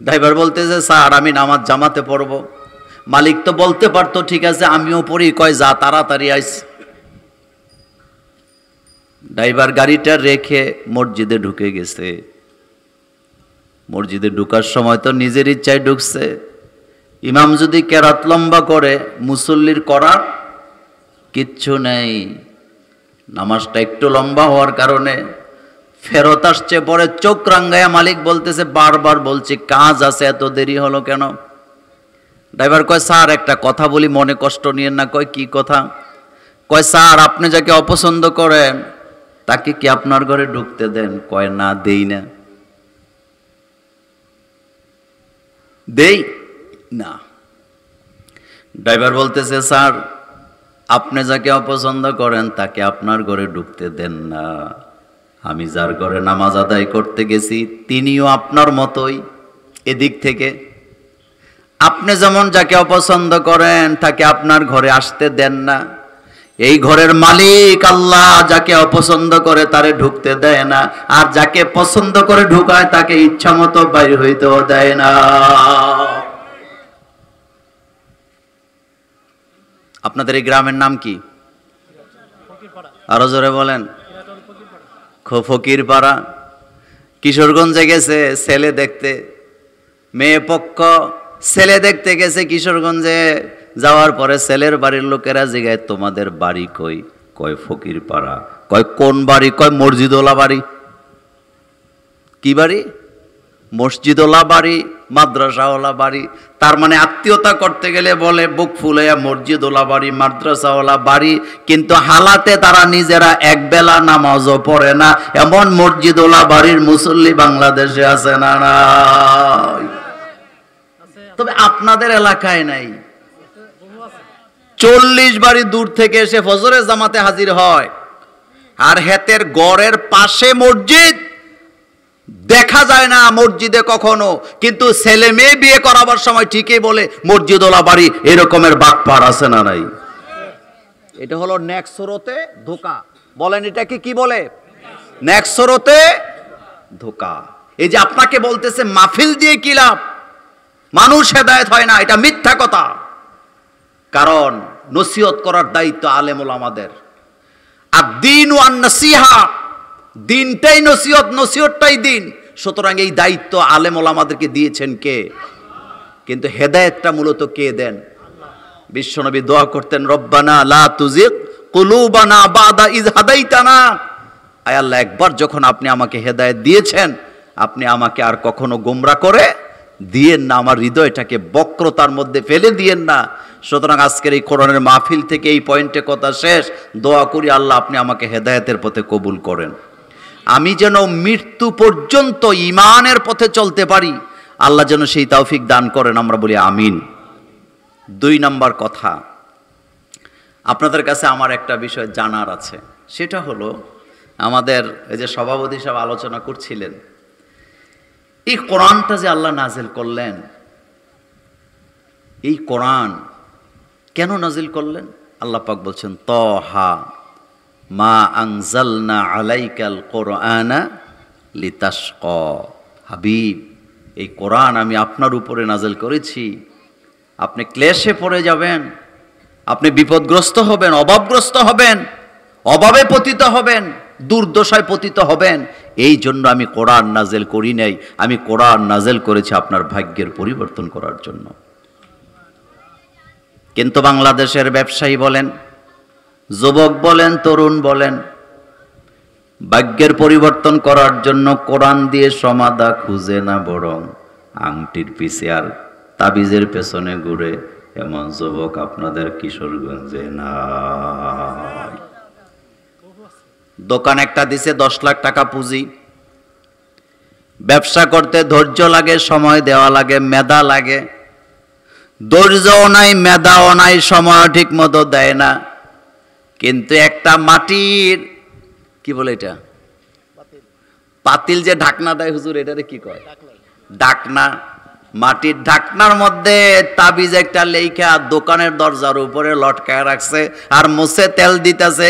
Driver বলতেছে sir আমি নামাজ জামাতে পড়ব। মালিক তো বলতে পারতো ঠিক আছে আমিও পড়ি, কয় যা তাড়াতাড়ি আইস। ড্রাইভার গাড়িটা রেখে মসজিদে ঢুকে গেছে। মসজিদে ঢুকার সময় তো নিজের ইচ্ছায় ঢুকছে। ইমাম যদি কেরাত লম্বা করে মুসল্লির করার কিচ্ছু নেই। নামাজটা একটু লম্বা হওয়ার কারণে ফেরত আসছে। পরে চোখ রাঙ্গায়া মালিক বলতেছে বারবার বলছি কাজ আছে, এত দেরি হলো কেন? ড্রাইভার কয় স্যার একটা কথা বলি, মনে কষ্ট নিয়েন না। কয় কি কথা? কয় স্যার আপনি যাকে অপছন্দ করেন তাকে কি আপনার ঘরে ঢুকতে দেন? কয় না, দেই না। দেই না। ড্রাইভার বলতেছে স্যার আপনি যাকে অপছন্দ করেন তাকে আপনার ঘরে ঢুকতে দেন না। আমি যার ঘরে নামাজ আদায় করতে গেছি তিনিও আপনার মতোই। এদিক থেকে আপনি যেমন যাকে অপছন্দ করেন তাকে আপনার ঘরে আসতে দেন না, এই ঘরের মালিক আল্লাহ যাকে অপছন্দ করে তারে ঢুকতে দেয় না, আর যাকে পছন্দ করে ঢুকায় তাকে ইচ্ছা মতো বাইর হইতেও দেয় না। আপনাদের এই গ্রামের নাম কি? আরো জোরে বলেন। ফকিরপাড়া। কিশোরগঞ্জে গেছে ছেলে দেখতে, মেয়ে পক্ষ ছেলে দেখতে গেছে কিশোরগঞ্জে। যাওয়ার পরে ছেলের বাড়ির লোকেরা জিগায় তোমাদের বাড়ি কই? কয় ফকিরপাড়া। কয় কোন বাড়ি? কয় মসজিদওয়ালা বাড়ি। কি বাড়ি? মসজিদওয়ালা বাড়ি, মাদ্রাসাওয়ালা বাড়ি। তার মানে আত্মীয়তা করতে গেলে বলে বুক ফুলাইয়া মসজিদওয়ালা বাড়ি, মাদ্রাসাওয়ালা বাড়ি, কিন্তু হালাতে তারা নিজেরা একবেলা নামাজও পড়ে না। এমন মসজিদওয়ালা বাড়ির মুসল্লি বাংলাদেশে আছে না? নাই। তবে আপনাদের এলাকায় নাই। 40 বাড়ি দূর থেকে এসে ফজরের জামাতে হাজির হয়, আর হেতের গড়ের পাশে মসজিদ। দেখা যায় না মসজিদে কখনো, কিন্তু ছেলে মেয়ে বিয়ে করাবার সময় ঠিকই বলে মসজিদওয়ালা বাড়ি। এরকমের বাটপার আছে না নাই? এটা হলো নেক্সরতে ধোঁকা। বলেন এটাকে কি বলে? নেক্সরতে ধোঁকা। এই যে আপনাকে বলতেছে মাহফিল দিয়ে কি লাভ, মানুষ হেদায়েত হয় না, এটা মিথ্যা কথা। কারণ নসিহত করার দায়িত্ব আলেম ওলামাদের। আর দিন ওয়ান নসিহা, দিনটাই নসিহত, নসিহতটাই দিন। সুতরাং এই দায়িত্ব আলেম ওলামাদেরকে দিয়েছেন কে? কিন্তু হেদায়েতটা মূলত কে দেন? বিশ্বনবী দোয়া করতেন রব্বানা লা তুজিগ কুলুবানা বাদা ইয হাদাইতানা। আয় আল্লাহ, একবার যখন আপনি আমাকে হেদায়েত দিয়েছেন আপনি আমাকে আর কখনো গোমরা করে দিয়েন না, আমার হৃদয়টাকে বক্রতার মধ্যে ফেলে দিয়েন না। সুতরাং আজকের এই কোরআনের মাহফিল থেকে এই পয়েন্টে কথা শেষ। দোয়া করি আল্লাহ আপনি আমাকে হেদায়েতের পথে কবুল করেন, আমি যেন মৃত্যু পর্যন্ত ঈমানের পথে চলতে পারি, আল্লাহ যেন সেই তৌফিক দান করেন। আমরা বলি আমিন। 2 নম্বর কথা, আপনাদের কাছে আমার একটা বিষয় জানার আছে। সেটা হলো আমাদের এই যে সভাপতি সাহেব আলোচনা করছিলেন, এই কোরআনটা যে আল্লাহ নাজিল করলেন, এই কোরআন কেন নাজিল করলেন? আল্লাহ পাক বলছেন তহা মা আনজালনা আলাইকাল কোরআনা লিতাশকা। হাবিব, এই কোরআন আমি আপনার উপরে নাজিল করেছি, আপনি ক্লেশে পড়ে যাবেন, আপনি বিপদগ্রস্ত হবেন, অভাবগ্রস্ত হবেন, অভাবে পতিত হবেন, দুর্দশায় পতিত হবেন। এই জন্য আমি কোরআন নাজিল করি নাই, আমি কোরআন নাজিল করেছি আপনার ভাগ্যের পরিবর্তন করার জন্য। কিন্তু বাংলাদেশের ব্যবসায়ী বলেন, যুবক বলেন, তরুণ বলেন, ভাগ্যের পরিবর্তন করার জন্য কোরআন দিয়ে সমাধা খুঁজে না, বরং আংটির পিছে আর তাবিজের পেছনে ঘুরে। এমন যুবক আপনাদের কিশোরগঞ্জে নাই। দোকান একটা দিছে 10 লাখ টাকা পুঁজি, ব্যবসা করতে ধৈর্য লাগে, সময় দেওয়া লাগে, মেধা লাগে। ধৈর্যও নাই, মেধাও নাই, সময় ঠিক মতো দেয় না। কিন্তু একটা মাটির কি বলে এটা, পাতিল যে ঢাকনা দেয় হুজুর, এটারে কি কয়? ঢাকনা। মাটির ঢাকনার মধ্যে তাবিজ একটা লেখা দোকানের দরজার উপরে লটকায় রাখছে, আর মুছে তেল দিতেছে,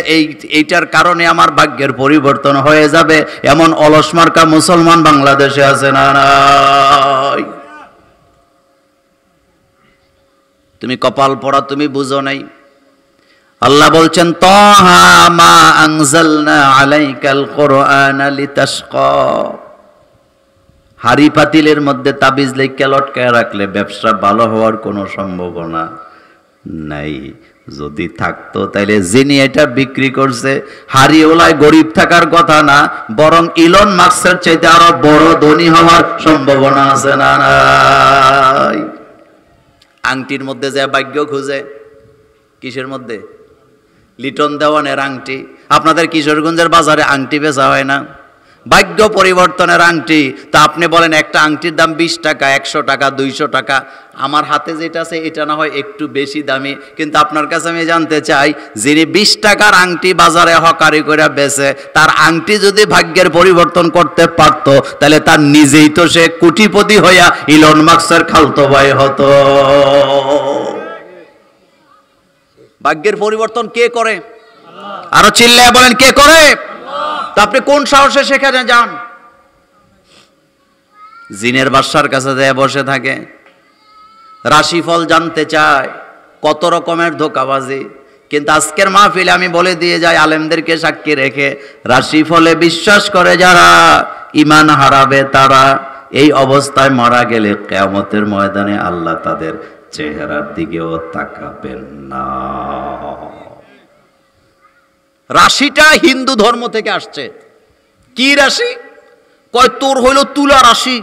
এইটার কারণে আমার ভাগ্যের পরিবর্তন হয়ে যাবে। এমন অলস মার্কা মুসলমান বাংলাদেশে আছে না নাই? তুমি কপাল পড়া, তুমি বুঝো নাই। আল্লাহ বলছেন তাহা মা আনজালনা আলাইকাল কুরআনা লিতাশকা। হাড়ি পাতিলের মধ্যে তাবিজ লেখা লটকায় রাখলে ব্যবসা ভালো হওয়ার কোনো সম্ভাবনা নাই। যদি থাকতো তাহলে যিনি এটা বিক্রি করছে হাড়িওয়ালায় গরিব থাকার কথা না, বরং ইলন মাস্কের চাইতে আরো বড় ধনী হওয়ার সম্ভাবনা আছে না নাই? আংটির মধ্যে যে ভাগ্য খুঁজে, কিসের মধ্যে? লিটন দেওয়ানের আংটি। আপনাদের কিশোরগঞ্জের বাজারে আংটি বেচা হয় না? ভাগ্য পরিবর্তনের আংটি। তা আপনি বলেন একটা আংটির দাম 20 টাকা, 100 টাকা, 200 টাকা। আমার হাতে যেটা আছে এটা না হয় একটু বেশি দামি, কিন্তু আপনার কাছে আমি জানতে চাই, যিনি 20 টাকার আংটি বাজারে হকারি করে বেচে, তার আংটি যদি ভাগ্যের পরিবর্তন করতে পারত, তাহলে তার নিজেই তো সে কোটিপতি হইয়া ইলন মাস্কের খালতো ভাই হতো। ভাগ্যের পরিবর্তন কে করে? আরো চিল্লায় বলেন, কে করে? তা আপনি কোন সাহসে সেখানে যান? জিনের বাদশার কাছে যায় বসে থাকে, রাশিফল জানতে চায়, কত রকমের ধোঁকাবাজি। কিন্তু আজকের মাহফিলে আমি বলে দিয়ে যাই, আলেমদেরকে সাক্ষী রেখে, রাশিফলে বিশ্বাস করে যারা ঈমান হারাবে তারা এই অবস্থায় মারা গেলে কিয়ামতের ময়দানে আল্লাহ তাদের চেহারার দিকেও তাকাবেন না। রাশিটা হিন্দু ধর্ম থেকে আসছে। কি রাশি? কয় তোর হইল তুলা রাশি,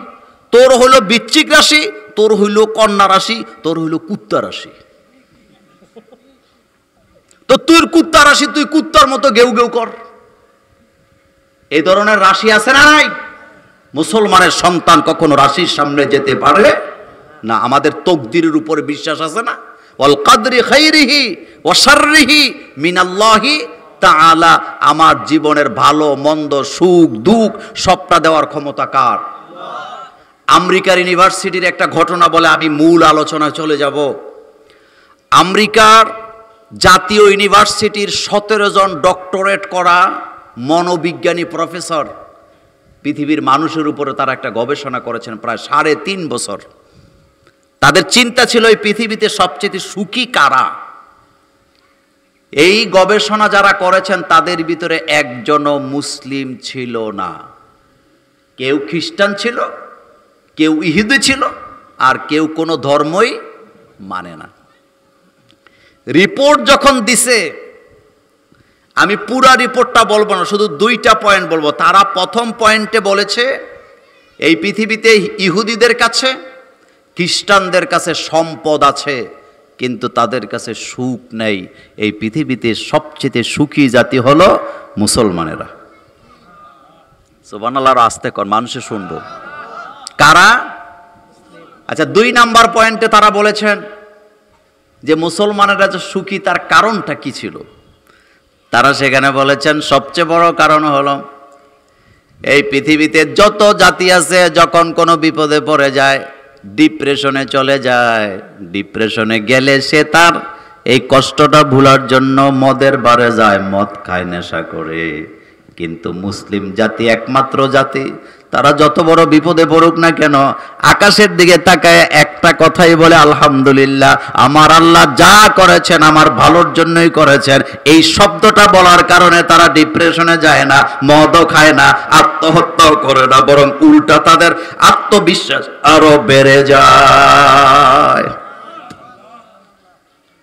তোর হইল বৃশ্চিক রাশি, তোর হইল কন্যা রাশি, তোর হইল কুত্তা রাশি। তো তুই কুত্তা রাশি, তুই কুত্তার মতো গেউ গেউ কর। এই ধরনের রাশি আছে না নাই? মুসলমানের সন্তান কখনো রাশির সামনে যেতে পারে না। আমাদের তকদিরের উপরে বিশ্বাস আছে না? ওয়াল কদরি খাইরিহি ওয়া শাররিহি মিনাল্লাহি তাআলা। আমার জীবনের ভালো মন্দ, সুখ দুঃখ সবটা দেওয়ার ক্ষমতা কার? আমেরিকার ইউনিভার্সিটির একটা ঘটনা বলে আমি মূল আলোচনায় চলে যাব। আমেরিকার জাতীয় ইউনিভার্সিটির 17 জন ডক্টরেট করা মনোবিজ্ঞানী প্রফেসর পৃথিবীর মানুষের উপরে তারা একটা গবেষণা করেছেন প্রায় 3.5 বছর। তাদের চিন্তা ছিল এই পৃথিবীতে সবচেয়ে সুখী কারা। এই গবেষণা যারা করেছেন তাদের ভিতরে একজনও মুসলিম ছিল না। কেউ খ্রিস্টান ছিল, কেউ ইহুদি ছিল, আর কেউ কোনো ধর্মই মানে না। রিপোর্ট যখন দিছে, আমি পুরা রিপোর্টটা বলবো না, শুধু 2টা পয়েন্ট বলবো। তারা প্রথম পয়েন্টে বলেছে এই পৃথিবীতে ইহুদিদের কাছে, খ্রিস্টানদের কাছে সম্পদ আছে, কিন্তু তাদের কাছে সুখ নেই। এই পৃথিবীতে সবচেয়ে সুখী জাতি হলো মুসলমানেরা। সুবহানাল্লাহ, আস্তে কর, মানুষে শুনবো। কারা? আচ্ছা, 2 নাম্বার পয়েন্টে তারা বলেছেন যে মুসলমানেরা যে সুখী তার কারণটা কি ছিল। তারা সেখানে বলেছেন সবচেয়ে বড় কারণ হলো এই পৃথিবীতে যত জাতি আছে যখন কোনো বিপদে পড়ে যায় ডিপ্রেশনে চলে যায়। ডিপ্রেশনে গেলে সে তার এই কষ্টটা ভুলার জন্য মদের বারে যায়, মদ খায়, নেশা করে। কিন্তু মুসলিম জাতি একমাত্র জাতি, তারা যত বড় বিপদে পড়ুক না কেন আকাশের দিকে তাকায় একটা কথাই বলে, আলহামদুলিল্লাহ, আমার আল্লাহ যা করেছেন আমার ভালোর জন্যই করেছেন। এই শব্দটা বলার কারণে তারা ডিপ্রেশনে যায় না, মদও খায় না, আত্মহত্যাও করে না, বরং উল্টা তাদের আত্মবিশ্বাস আরো বেড়ে যায়।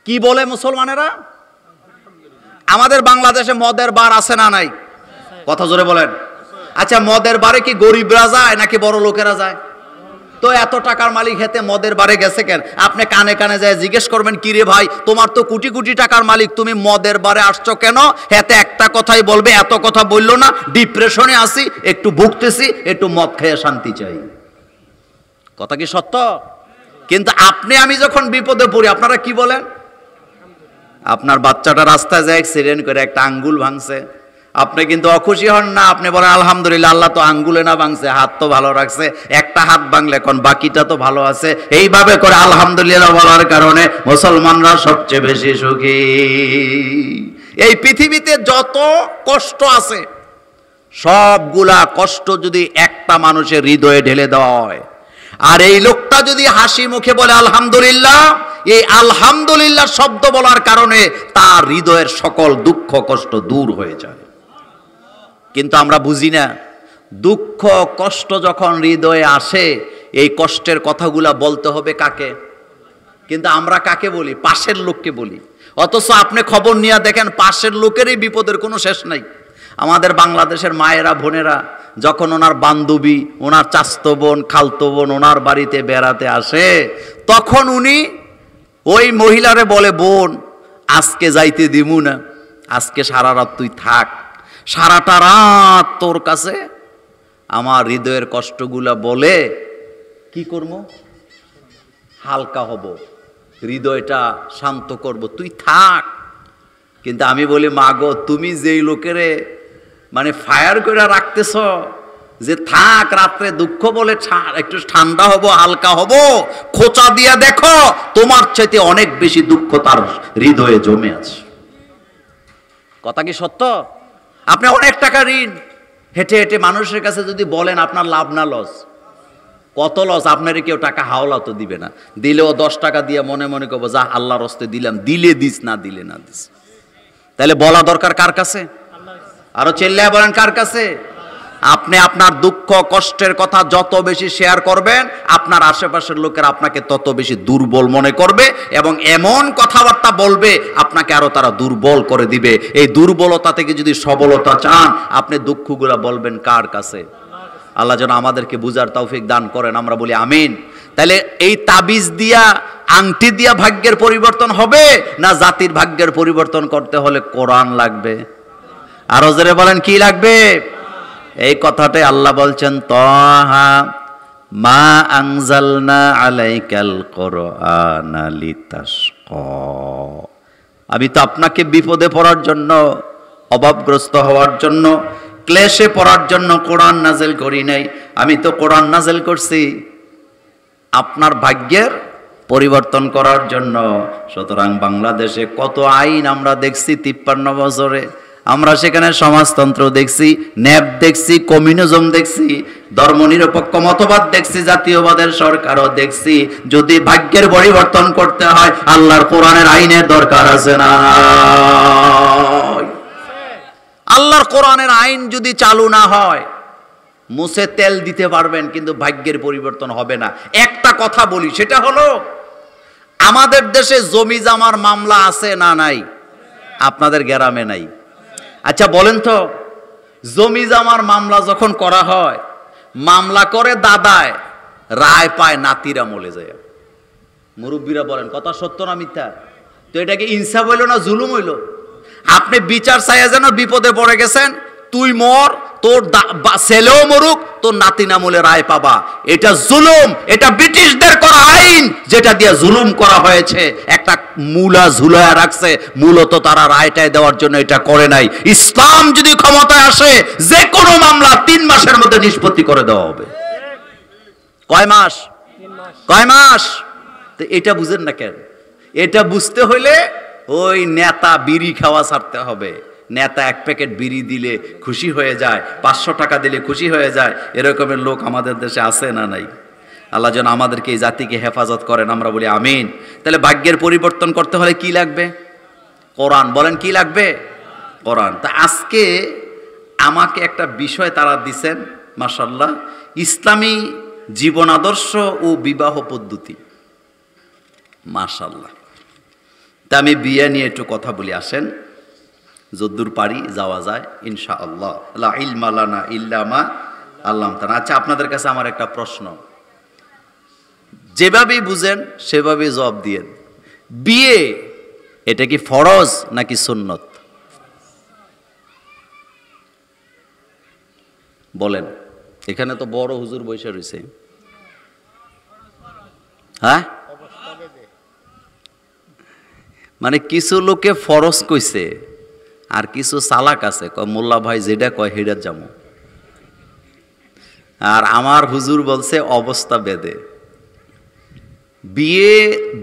কি বলে মুসলমানেরা? আমাদের বাংলাদেশে মদের বার আছে না নাই? কথা জোরে বলেন। আচ্ছা, মদের বারে কি গরিবরা যায় নাকি বড় লোকেরা যায়? তো এত টাকার মালিক হেতে মদের বারে গেছে কেন? আপনি কানে কানে যায় জিজ্ঞেস করবেন, কি রে ভাই, তোমার তো কোটি কোটি টাকার মালিক, তুমি মদের বারে আসছো কেন? হেতে একটা কথাই বলবে, এত কথা বললো না, ডিপ্রেশনে আসি, একটু ভুগতেছি, একটু মদ খেয়ে শান্তি চাই। কথা কি সত্য? কিন্তু আপনি আমি যখন বিপদে পড়ি আপনারা কি বলেন? আপনার বাচ্চাটা রাস্তায় যায় অ্যাক্সিডেন্ট করে একটা আঙ্গুল ভাঙছে, আপনি কিন্তু অখুশি হন না, আপনি বলেন আলহামদুলিল্লাহ, আল্লাহ তো আঙ্গুলে না ভাঙছে, হাত তো ভালো রাখছে, একটা হাত ভাঙলে এখন বাকিটা তো ভালো আছে। এইভাবে করে আলহামদুলিল্লাহ বলার কারণে মুসলমানরা সবচেয়ে বেশি সুখী। এই পৃথিবীতে যত কষ্ট আছে সবগুলা কষ্ট যদি একটা মানুষের হৃদয়ে ঢেলে দেওয়া হয়, আর এই লোকটা যদি হাসি মুখে বলে আলহামদুলিল্লাহ, এই আলহামদুলিল্লাহ শব্দ বলার কারণে তার হৃদয়ের সকল দুঃখ কষ্ট দূর হয়ে যায়। কিন্তু আমরা বুঝি না, দুঃখ কষ্ট যখন হৃদয়ে আসে এই কষ্টের কথাগুলা বলতে হবে কাকে? কিন্তু আমরা কাকে বলি? পাশের লোককে বলি। অথচ আপনি খবর নিয়ে দেখেন পাশের লোকেরই বিপদের কোনো শেষ নাই। আমাদের বাংলাদেশের মায়েরা বোনেরা যখন ওনার বান্ধবী, ওনার চাচতো বোন, খালতো বোন ওনার বাড়িতে বেড়াতে আসে, তখন উনি ওই মহিলারে বলে, বোন আজকে যাইতে দিমু না, আজকে সারা রাত তুই থাক, সারাটা রাত তোর কাছে আমার হৃদয়ের কষ্টগুলা বলে কি করব, হালকা হব, হৃদয়টা শান্ত করব, তুই থাক। কিন্তু আমি বলি, মা গো, তুমি যেই লোকেরে মানে ফায়ার করে রাখতেছ যে থাক, রাত্রে দুঃখ বলে একটু ঠান্ডা হব, হালকা হব, খোঁচা দিয়া দেখো তোমার চাইতে অনেক বেশি দুঃখ তার হৃদয়ে জমে আছে। কথা কি সত্য? আপনি অনেক টাকা ঋণ, হেঁটে হেঁটে মানুষের কাছে যদি বলেন আপনার লাভ না লস? কত লস? আপনারই কেউ টাকা হাওলা তো দিবে না, দিলেও 10 টাকা দিয়ে মনে মনে করবো যা আল্লাহর হস্তে দিলাম, দিলে দিস, না দিলে না দিস। তাহলে বলা দরকার কার কাছে? আরো চেল্লায় বলেন কার কাছে? আপনি আপনার দুঃখ কষ্টের কথা যত বেশি শেয়ার করবেন, আপনার আশেপাশের লোকেরা আপনাকে তত বেশি দুর্বল মনে করবে এবং এমন কথাবার্তা বলবে আপনাকে আরো তারা দুর্বল করে দিবে। এই দুর্বলতা থেকে যদি সবলতা চান, আপনি দুঃখগুলা বলবেন কার কাছে? আল্লাহ যেন আমাদেরকে বুঝার তৌফিক দান করেন, আমরা বলি আমিন। তাহলে এই তাবিজ দিয়া, আংটি দিয়া ভাগ্যের পরিবর্তন হবে না? জাতির ভাগ্যের পরিবর্তন করতে হলে কোরআন লাগবে। আরো জোরে বলেন কি লাগবে? এই কথাটাই আল্লাহ বলছেন, তাহা মা আনজালনা আলাইকাল কুরআনা লিতাশকা। আমি তো আপনাকে বিপদে পড়ার জন্য, অভাবগ্রস্ত হওয়ার জন্য, ক্লেশে পড়ার জন্য কোরআন নাযিল করি নাই। আমি তো কোরআন নাযিল করছি আপনার ভাগ্যের পরিবর্তন করার জন্য। সুতরাং বাংলাদেশে কত আইন আমরা দেখছি 53 বছরে, আমরা সেখানে সমাজতন্ত্র দেখছি, ন্যাপ দেখছি, কমিউনিজম দেখছি, ধর্মনিরপেক্ষ মতবাদ দেখছি, জাতীয়বাদের সরকারও দেখছি। যদি ভাগ্যের পরিবর্তন করতে হয় আল্লাহর কোরআনের আইনের দরকার আছে না? আল্লাহর কোরআনের আইন যদি চালু না হয়, মুছে তেল দিতে পারবেন কিন্তু ভাগ্যের পরিবর্তন হবে না। একটা কথা বলি, সেটা হলো আমাদের দেশে জমি জমার মামলা আছে না নাই? আপনাদের গ্রামে নাই? আচ্ছা বলেন তো, জমি জমার মামলা যখন করা হয়, মামলা করে দাদায়, রায় পায় নাতিরা মলে যায়। মুরব্বীরা বলেন কথা সত্য না মিথ্যা? তো এটা কি ইনসাফ হইল না জুলুম হইল? আপনি বিচার চাইয়া যেন বিপদে পড়ে গেছেন, তুই মর, তোর ছেলেও মরুক, তোর নাতি না মলে রায় পাবা। এটা জুলুম, এটা ব্রিটিশদের করা আইন, যেটা দিয়ে জুলুম করা হয়েছে। একটা মূলা ঝুলায়া রাখছে, মূলত তারা রায়টায় দেওয়ার জন্য এটা করে নাই। ইসলাম যদি ক্ষমতায় আসে, যে কোনো মামলা 3 মাসের মধ্যে নিষ্পত্তি করে দেওয়া হবে। কয় মাস? 3 মাস। কয় মাস? তো এটা বুঝেন না কেন? এটা বুঝতে হইলে ওই নেতা বিড়ি খাওয়া ছাড়তে হবে। নেতা 1 প্যাকেট বিড়ি দিলে খুশি হয়ে যায়, 500 টাকা দিলে খুশি হয়ে যায়, এরকমের লোক আমাদের দেশে আছে না নাই? আল্লাহ যেন আমাদেরকে এই জাতিকে হেফাজত করেন, আমরা বলি আমিন। তাহলে ভাগ্যের পরিবর্তন করতে হলে কি লাগবে? কোরআন। বলেন কি লাগবে? কোরআন। তা আজকে আমাকে একটা বিষয় তারা দিছেন, মাশাআল্লাহ, ইসলামী জীবন আদর্শ ও বিবাহ পদ্ধতি। মাশাআল্লাহ। তা আমি বিয়ে নিয়ে একটু কথা বলি, আসেন, যদ্দূর পারি যাওয়া যায় ইনশাআল্লাহ। লা ইলমা লানা ইল্লা মা আল্লামতানা। আচ্ছা, আপনাদের কাছে আমার একটা প্রশ্ন, যেভাবেই বুঝেন সেভাবেই জবাব দিয়েন। বিয়ে এটা কি ফরজ নাকি সুন্নত? বলেন। এখানে তো বড় হুজুর বসে রয়েছে। হ্যাঁ, মানে কিছু লোকে ফরজ কইছে, আর কিছু চালাক আছে, কয় মোল্লা ভাই যেটা কয় হেডার যাবো। আর আমার হুজুর বলছে অবস্থা বেদে। বিয়ে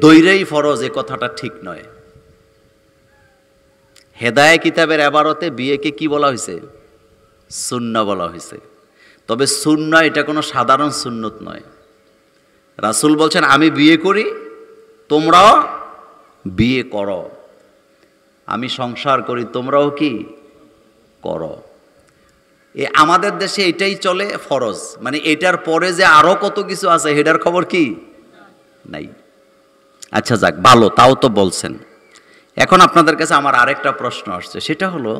দৈরেই ফরজ, এ কথাটা ঠিক নয়। হেদায়ে কিতাবের এবারতে বিয়েকে কি বলা হয়েছে? সুন্নাহ বলা হয়েছে। তবে সুন্নাহ এটা কোনো সাধারণ সুন্নত নয়। রাসূল বলছেন আমি বিয়ে করি, তোমরাও বিয়ে করো, আমি সংসার করি, তোমরাও কি করো। আমাদের দেশে এটাই চলে ফরজ, মানে এটার পরে যে আরো কত কিছু আছে এটার খবর কি নাই। আচ্ছা যাক, ভালো, তাও তো বলছেন। এখন আপনাদের কাছে আমার আরেকটা প্রশ্ন আসছে, সেটা হলো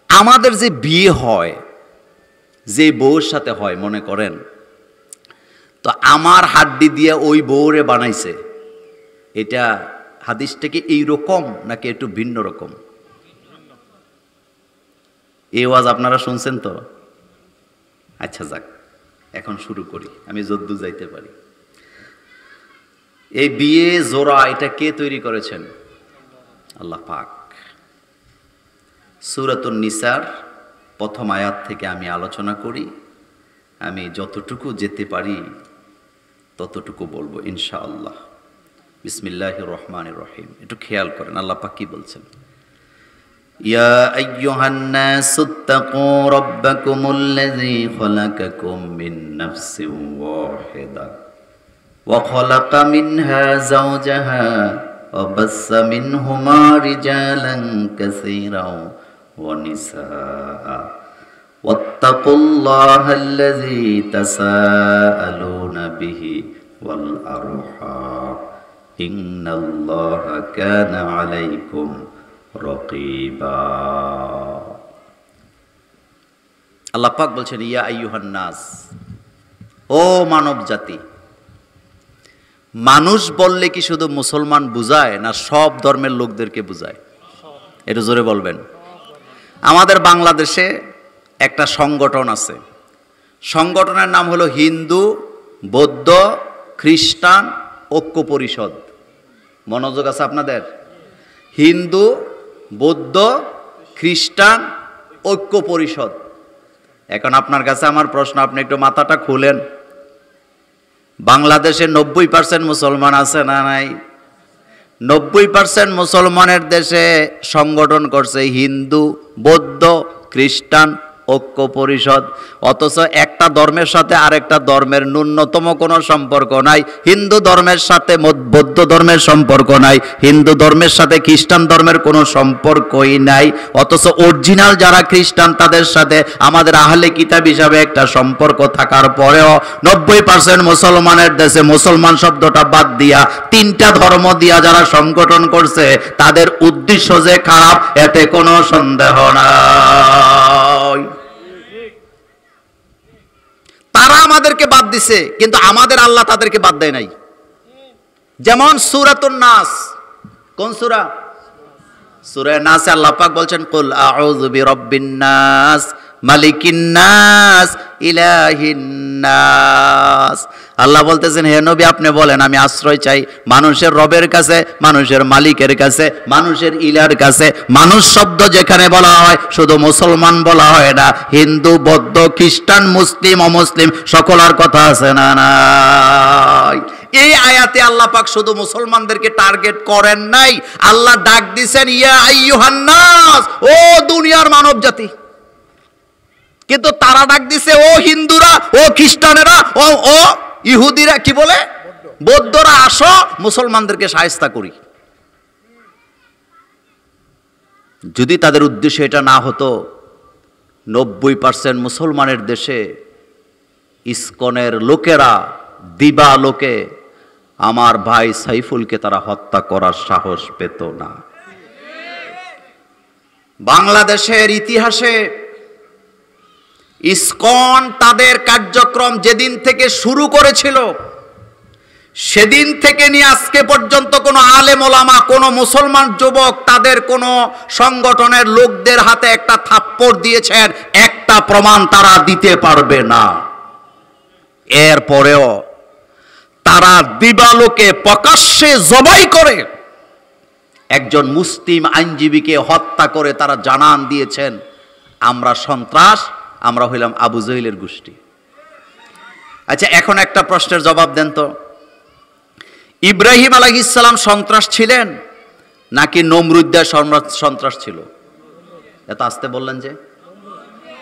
আমাদের যে বিয়ে হয়, যে বউর সাথে হয়, মনে করেন তো আমার হাড্ডি দিয়ে ওই বউরে বানাইছে, এটা হাদিসটা কি এইরকম নাকি একটু ভিন্ন রকম? এই ওয়াজ আপনারা শুনছেন তো? আচ্ছা যাক, এখন শুরু করি, আমি যদ্দু যাইতে পারি। এই বিয়ে জোড়া এটা কে তৈরি করেছেন? আল্লাহ পাক। সূরাতুন নিসার প্রথম আয়াত থেকে আমি আলোচনা করি, আমি যতটুকু যেতে পারি ততটুকু বলবো ইনশাআল্লাহ। বিসমিল্লাহির রহমানির রহিম, একটু খেয়াল করেন আল্লাহ পাক কি বলছেন। ইয়া আইয়ুহান নাসুত্তাকু রাব্বাকুমুল্লাযী খালাকাকুম মিন নাফসিন ওয়াহিদা ওয়া খালাকা মিনহা যাওজাহা ওয়া বাসসা মিনহুমা রিজালান কাসীরান ওয়া নিসাআ ওয়াত্তাকুল্লাহাল্লাযী তাসাআলুনা বিহি ওয়াল আরহাম ইন্নাল্লাহা কানা আলাইকুম রাকিবা। আল্লাহ পাক বলছেন ইয়া আইয়ুহান নাস, ও মানব জাতি। মানুষ বললে কি শুধু মুসলমান বুঝায় না সব ধর্মের লোকদেরকে বুঝায়? এটা জোরে বলবেন। আমাদের বাংলাদেশে একটা সংগঠন আছে, সংগঠনের নাম হলো হিন্দু বৌদ্ধ খ্রিস্টান ঐক্য পরিষদ। মনোযোগ আছে আপনাদের? হিন্দু বৌদ্ধ খ্রিস্টান ঐক্য পরিষদ। এখন আপনার কাছে আমার প্রশ্ন, আপনি একটু মাথাটা খুলেন। বাংলাদেশে 90% মুসলমান আছে না নাই? 90% মুসলমানের দেশে সংগঠন করছে হিন্দু বৌদ্ধ খ্রিস্টান ঐক্য পরিষদ, অথচ একটা ধর্মের সাথে আরেকটা ধর্মের ন্যূনতম কোনো সম্পর্ক নাই। হিন্দু ধর্মের সাথে বৌদ্ধ ধর্মের সম্পর্ক নাই, হিন্দু ধর্মের সাথে খ্রিস্টান ধর্মের কোনো সম্পর্কই নাই। অথচ অরিজিনাল যারা খ্রিস্টান তাদের সাথে আমাদের আহলে কিতাব হিসাবে একটা সম্পর্ক থাকার পরেও 90% মুসলমানের দেশে মুসলমান শব্দটা বাদ দিয়া তিনটা ধর্ম দিয়া যারা সংগঠন করছে তাদের উদ্দেশ্য যে খারাপ এতে কোনো সন্দেহ নাই। তারা আমাদেরকে বাদ দিছে, কিন্তু আমাদের আল্লাহ তাদেরকে বাদ দেয় নাই। যেমন সূরাতুন নাস, কোন সূরা? সূরা নাসে আল্লাহ পাক বলছেন কুল আউযু বিরাব্বিন নাস মালিকিন নাস ইলাহিন নাস। আল্লাহ বলতেছেন হে নবী আপনি বলেন আমি আশ্রয় চাই মানুষের রবের কাছে, মানুষের মালিকের কাছে, মানুষের ইলার কাছে। মানুষ শব্দ যেখানে বলা হয় শুধু মুসলমান বলা হয় না, হিন্দু বৌদ্ধ খ্রিস্টান মুসলিম অমুসলিম সকলের কথা আছে না নাই? এই আয়াতে আল্লাহ পাক শুধু মুসলমানদেরকে টার্গেট করেন নাই, আল্লাহ ডাক দিয়েছেন ইয়া আইয়ুহান নাস, ও দুনিয়ার মানব জাতি। কিন্তু তারা ডাক দিছে ও হিন্দুরা, ও খ্রিস্টানেরা, ও ইহুদিরা, কি বলে বৌদ্ধরা, আসো মুসলমানদেরকে শায়েস্তা করি। যদি তাদের উদ্দেশ্য এটা না হতো, 90% মুসলমানের দেশে ইসকনের লোকেরা দিবা লোকে আমার ভাই সাইফুলকে তারা হত্যা করার সাহস পেত না। বাংলাদেশের ইতিহাসে ইসকন তাদের কার্যক্রম যেদিন থেকে শুরু করেছিল সেদিন থেকে নিয়ে আজকে পর্যন্ত কোনো আলেম ওলামা, কোনো মুসলমান যুবক তাদের কোনো সংগঠনের লোকদের হাতে একটা থাপ্পড় দিয়েছেন একটা প্রমাণ তারা দিতে পারবে না। এরপরেও তারা দিবালোকে প্রকাশ্যে জবাই করে একজন মুসলিম আইনজীবীকে হত্যা করে তারা জানান দিয়েছেন আমরা সন্ত্রাস, আমরা হইলাম আবু জহিলের গোষ্ঠী। আচ্ছা এখন একটা প্রশ্নের জবাব দেন তো, ইব্রাহিম আলাইহিস সালাম সন্ত্রাস ছিলেন নাকি নমরুদ্দের সন্ত্রাস ছিল? এত আস্তে বললেন যে,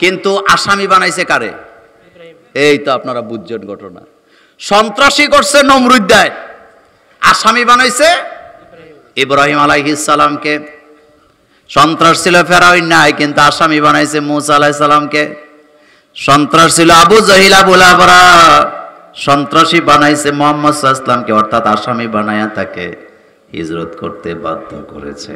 কিন্তু আসামি বানাইছে কারে? এই তো আপনারা বুঝছেন ঘটনা। সন্ত্রাসী করছে নমরুদ্দায়, আসামি বানাইছে ইব্রাহিম আলাইহিস সালামকে। সন্ত্রাস ছিল ফেরাউন নাই, কিন্তু আসামি বানাইছে মূসা আলাইহিস সালামকে। সন্ত্রাস ছিল আবু জাহিল আবু লাহব, সন্ত্রাসী বানাইছে মুহাম্মদ সাল্লাল্লাহু আলাইহি ওয়াসাল্লামকে, অর্থাৎ আসামি বানায়া তাকে হিজরত করতে বাধ্য করেছে।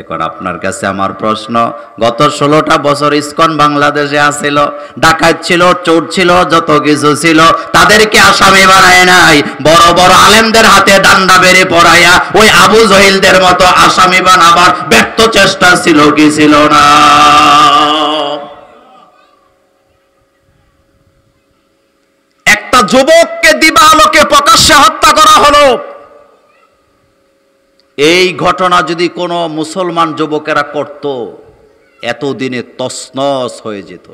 এখন আপনার কাছে আমার প্রশ্ন, গত 16টা বছর ইসকন বাংলাদেশে আসছিল, ডাকাত ছিল, চোর ছিল, যত কিছু ছিল, তাদেরকে আসামি বানায় নাই। বড় বড় আলেমদের হাতে ডান্ডা বেড়ে পড়াইয়া ওই আবু জহিলদের মতো আসামি বানাবার ব্যর্থ চেষ্টা ছিল কি ছিল না? একটা যুবককে দিবালোকে প্রকাশ্যে হত্যা করা হলো। এই ঘটনা যদি কোনো মুসলমান যুবকেরা করত, এতদিনে তছনছ হয়ে যেত।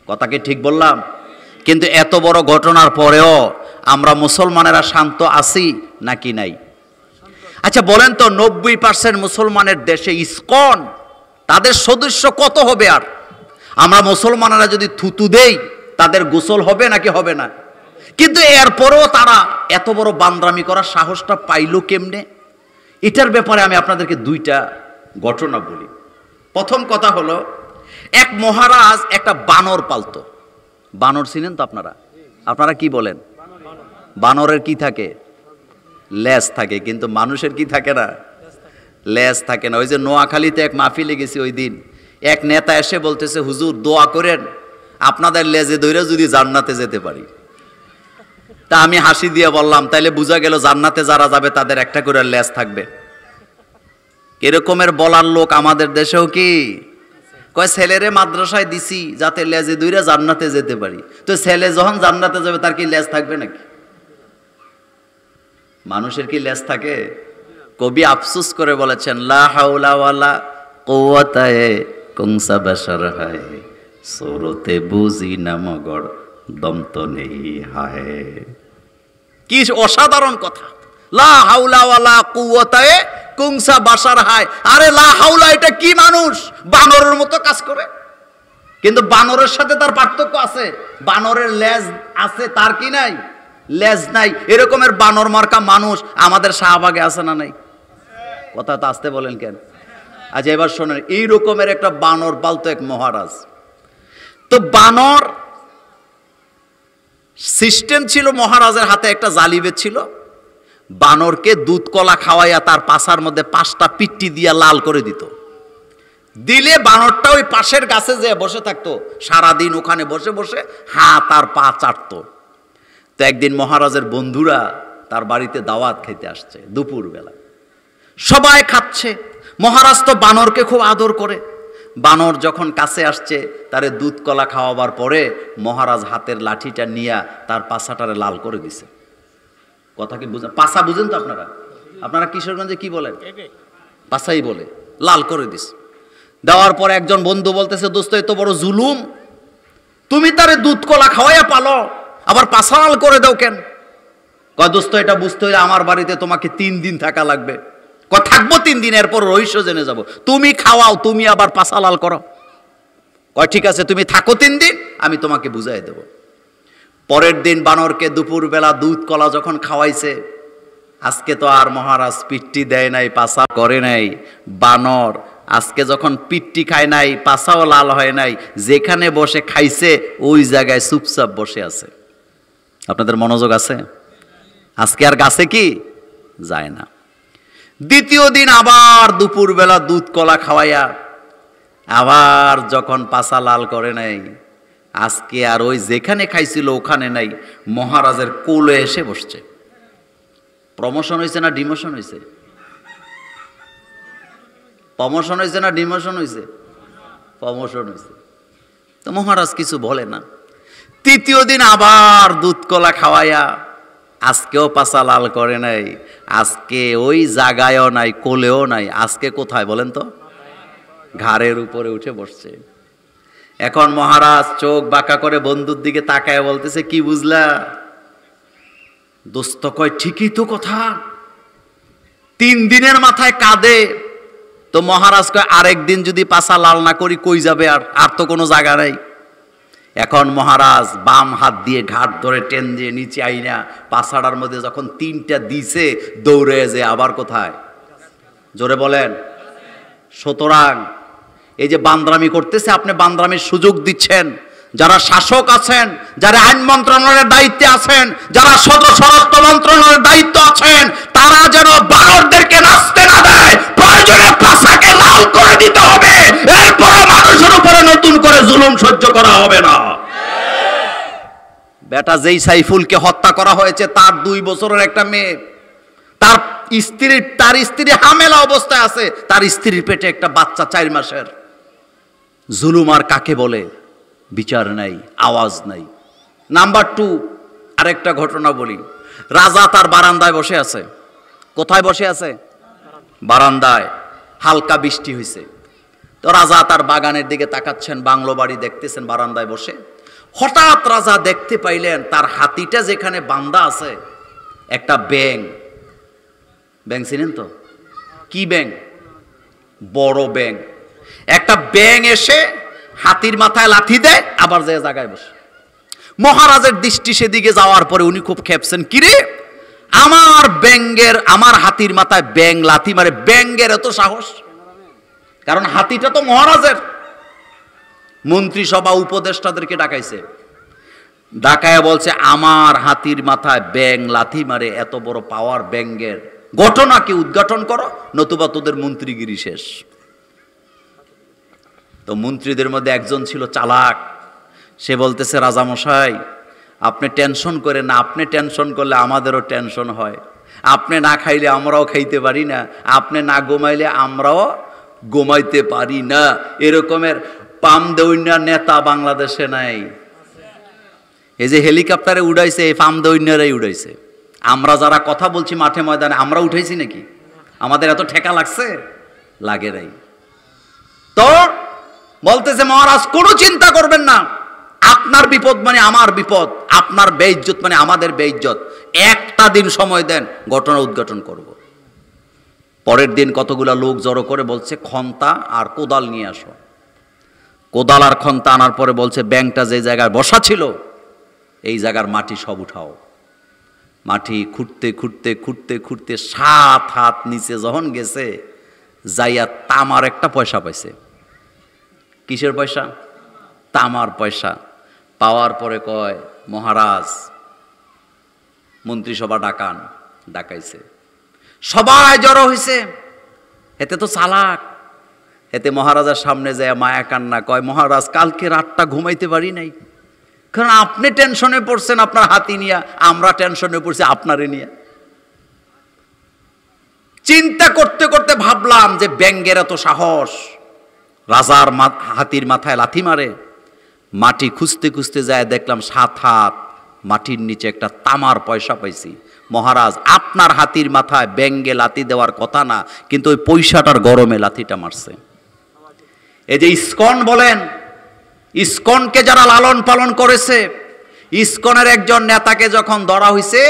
কথা কি ঠিক বললাম? কিন্তু এত বড় ঘটনার পরেও আমরা মুসলমানেরা শান্ত আছি নাকি নাই? আচ্ছা বলেন তো, 90% মুসলমানের দেশে ইসকন, তাদের সদস্য কত হবে? আর আমরা মুসলমানেরা যদি থুতু দেই, তাদের গোসল হবে নাকি হবে না? কিন্তু এরপরেও তারা এত বড় বান্দ্রামি করার সাহসটা পাইল কেমনে? এটার ব্যাপারে আমি আপনাদেরকে দুইটা ঘটনা বলি। প্রথম কথা হলো, এক মহারাজ একটা বানর পালতো। বানর ছিলেন তো আপনারা? আপনারা কি বলেন? বানরের কি থাকে? লেজ থাকে, কিন্তু মানুষের কি থাকে না? লেজ থাকে না। ওই যে নোয়াখালীতে এক মাহফিলে গেছি, ওই দিন এক নেতা এসে বলতেছে, হুজুর দোয়া করেন আপনাদের লেজে ধরে যদি জান্নাতে যেতে পারি। তা আমি হাসি দিয়ে বললাম, তাইলে বোঝা গেল জান্নাতে যারা যাবে তাদের একটা করে লেজ থাকবে। এরকমের বলার লোক আমাদের দেশেও কি? কয় ছেলেরে মাদ্রাসায় দিছি যাতে লেজে ধরে জান্নাতে যেতে পারি। তো ছেলে যখন জান্নাতে যাবে তার কি লেজ থাকবে নাকি? মানুষের কি লেজ থাকে? কবি আফসোস করে বলেছেন, লা হাওলা ওয়ালা কুওয়াতা কুনসা বাশার হায়, সুরতে বুঝি না মগর দম তো নেই হায়। কি অসাধারণ কথা! লা হাওলা ওয়ালা কুওয়াতা কুনসা বাশার হায়। আরে লা হাওলা এটা কি মানুষ? বানরের মতো কাজ করে। কিন্তু বানরের সাথে তার পার্থক্য আছে। বানরের লেজ আছে, তার কি নাই? লেজ নাই। এরকমের বানর মার্কা মানুষ আমাদের শাহবাগে আছে না নাই? কথা তো আসতে বলেন কেন? আজ এবার শোনেন, এই রকমের একটা বানর পালতো এক মহারাজ। তো বানর সিস্টেম ছিল, মহারাজের হাতে একটা জালিবেদ ছিল। বানরকে দুধ কলা খাওয়াইয়া তার পাছার মধ্যে 5টা পিট্টি দিয়া লাল করে দিত। দিলে বানরটা ওই পাশের গাছে যেয়ে বসে থাকতো, সারাদিন ওখানে বসে বসে হাত আর পা চাটতো। তো একদিন মহারাজের বন্ধুরা তার বাড়িতে দাওয়াত খেতে আসছে দুপুরবেলা, সবাই খাচ্ছে। মহারাজ তো বানরকে খুব আদর করে। বানর যখন কাছে আসছে, তারে দুধ কলা খাওয়াবার পরে মহারাজ হাতের লাঠিটা নিয়ে তার পাছাটারে লাল করে দিছে। কথা কি বুঝেন? পাছা বুঝেন তো আপনারা? আপনারা কিশোরগঞ্জে কি বলেন? পাছাই বলে। লাল করে দিস। দেওয়ার পর একজন বন্ধু বলতেছে, দোস্ত এত বড় জুলুম, তুমি তারে দুধ কলা খাওয়াইয়া পালো, আবার পাছা লাল করে দাও কেন? কয় দোস্ত, এটা বুঝতে হলে আমার বাড়িতে তোমাকে 3 দিন থাকা লাগবে। কয় থাকবো 3 দিন, এরপর রহস্য জেনে যাব। তুমি খাওয়াও, তুমি আবার পাছা লাল করো। কয় ঠিক আছে, তুমি থাকো 3 দিন, আমি তোমাকে বুঝাই দেব। পরের দিন বানরকে দুপুরবেলা দুধ কলা যখন খাওয়াইছে, আজকে তো আর মহারাজ পিট্টি দেয় নাই, পাছা করে নাই। বানর আজকে যখন পিট্টি খায় নাই, পাছাও লাল হয় নাই, যেখানে বসে খাইছে ওই জায়গায় চুপচাপ বসে আছে। আপনাদের মনোযোগ আছে? আজকে আর গাছে কি যায় না। দ্বিতীয় দিন আবার দুপুরবেলা দুধ কলা খাওয়াইয়া আবার যখন পাছা লাল করে নাই, আজকে আর ওই যেখানে খাইছিল ওখানে নাই, মহারাজের কোলে এসে বসছে। প্রমোশন হয়েছে না ডিমোশন হয়েছে? প্রমোশন হয়েছে না ডিমোশন হয়েছে? প্রমোশন হয়েছে। তো মহারাজ কিছু বলে না। তৃতীয় দিন আবার দুধ কলা খাওয়াইয়া আজকেও পাছা লাল করে নাই, আজকে ওই জায়গায়ও নাই, কোলেও নাই। আজকে কোথায় বলেন তো? ঘাড়ের উপরে উঠে বসছে। এখন মহারাজ চোখ বাঁকা করে বন্ধুর দিকে তাকায় বলতেছে, কি বুঝলা? দোস্ত কয়, ঠিকই তো কথা। 3 দিনের মাথায় কাঁদে। তো মহারাজ কয়, আরেকদিন যদি পাছা লাল না করি কই যাবে? আর তো কোনো জায়গা নাই। এখন মহারাজ বাম হাত দিয়ে ঘাট ধরে টেন দিয়ে নিচে আইনা পাছাড়ার মধ্যে যখন 3টা দিছে দৌড়ে যে আবার কোথায়, জোরে বলেন। সুতরাং এই যে বান্দরামি করতেছে, আপনি বান্দরামির সুযোগ দিচ্ছেন। যারা শাসক আছেন, যারা আইন মন্ত্রণালয়ের দায়িত্বে আছেন, যারা স্বরাষ্ট্র মন্ত্রণালয়ের দায়িত্ব আছেন, তারা যেন বানরদেরকে নাচতে না দেয়। প্রয়োজনে পাছাকে লাল করে দিতে হবে, এরপরে মানুষের উপরে নতুন করে জুলুম সহ্য করা হবে না। বেটা যেই সাইফুলকে হত্যা করা হয়েছে, তার 2 বছরের একটা মেয়ে, তার স্ত্রী হামেলা অবস্থায় আছে, তার স্ত্রীর পেটে একটা বাচ্চা 4 মাসের। জুলুম আর কাকে বলে? বিচার নাই, আওয়াজ নাই। নাম্বার 2, আরেকটা ঘটনা বলি। রাজা তার বারান্দায় বসে আছে। কোথায় বসে আছে? বারান্দায়। হালকা বৃষ্টি হয়েছে, তো রাজা তার বাগানের দিকে তাকাচ্ছেন, বাংলো বাড়ি দেখতেছেন, বারান্দায় বসে। হঠাৎ রাজা দেখতে পাইলেন তার হাতিটা যেখানে বান্দা আছে, একটা ব্যাঙ। ব্যাঙ চিনেন তো? কি ব্যাঙ? বড় ব্যাঙ। একটা ব্যাঙ এসে হাতির মাথায় লাথি দেয়, আবার যে জায়গায় বসে। মহারাজের দৃষ্টি সেদিকে যাওয়ার পরে উনি খুব খেপছেন, কিরে আমার হাতির মাথায় ব্যাঙ লাথি মারে, ব্যাঙের এত সাহস? কারণ হাতিটা তো মহারাজের। মন্ত্রিসভা উপদেষ্টাদেরকে ডাকাইছে, ডাকায়া বলছে আমার হাতির মাথায় ব্যাঙ লাথি মারে, এত বড় পাওয়ার ব্যাঙের, ঘটনাকে উদ্ঘাটন করো, নতুবা তোদের মন্ত্রীগিরি শেষ। তো মন্ত্রীদের মধ্যে একজন ছিল চালাক, সে বলতেছে, রাজামশাই আপনি টেনশন করেন না, আপনি টেনশন করলে আমাদেরও টেনশন হয়। আপনি না খাইলে আমরাও খাইতে পারি না, আপনি না ঘুমাইলে আমরাও ঘুমাইতে পারি না। এরকমের পামদৌন্যার নেতা বাংলাদেশে নাই। এই যে হেলিকপ্টারে উড়াইছে, এই পামদৌন্যারাই উড়াইছে। আমরা যারা কথা বলছি মাঠে ময়দানে, আমরা উঠাইছি নাকি? আমাদের এত ঠেকা লাগছে? লাগে নাই। তো বলতেছে মহারাজ কোনো চিন্তা করবেন না, আপনার বিপদ মানে আমার বিপদ, আপনার বেইজ্জত মানে আমাদের বেইজ্জত, একটা দিন সময় দেন, ঘটনা উদ্ঘাটন করব। পরের দিন কতগুলা লোক জড়ো করে বলছে খন্তা আর কোদাল নিয়ে আসো। কোদাল আর খন্তা আনার পরে বলছে ব্যাঙটা যে জায়গায় বসা ছিল এই জায়গার মাটি সব উঠাও। মাটি খুঁড়তে খুঁড়তে খুঁড়তে খুঁড়তে 7 হাত নিচে যখন গেছে, যাইয়া তামার একটা পয়সা পাইছে। কিসের পয়সা? তামার পয়সা। পাওয়ার পরে কয় মহারাজ মন্ত্রিসভা ডাকান। ডাকাইছে, সবাই জড়ো হয়েছে। এতে তো চালাক, এতে মহারাজার সামনে যায় মায়া কান্না, কয় মহারাজ কালকে রাতটা ঘুমাইতে পারি নাই, কারণ আপনি টেনশনে পড়ছেন আপনার হাতি নিয়ে, আমরা টেনশনে পড়ছি আপনারে নিয়ে। চিন্তা করতে করতে ভাবলাম যে ব্যাঙের এত সাহস, রাজার হাতির মাথায় লাথি মারে। মাটি খুঁজতে খুঁজতে যায়, দেখলাম 7 হাত মাটির নিচে একটা তামার পয়সা পাইছি। মহারাজ আপনার হাতির মাথায় ব্যাঙে লাথি দেওয়ার কথা না, কিন্তু ওই পয়সাটার গরমে লাথিটা মারছে। এই যে ইসকন বলেন, ইসকনকে যারা লালন পালন করেছে, ইসকনের একজন নেতাকে যখন ধরা হয়েছে,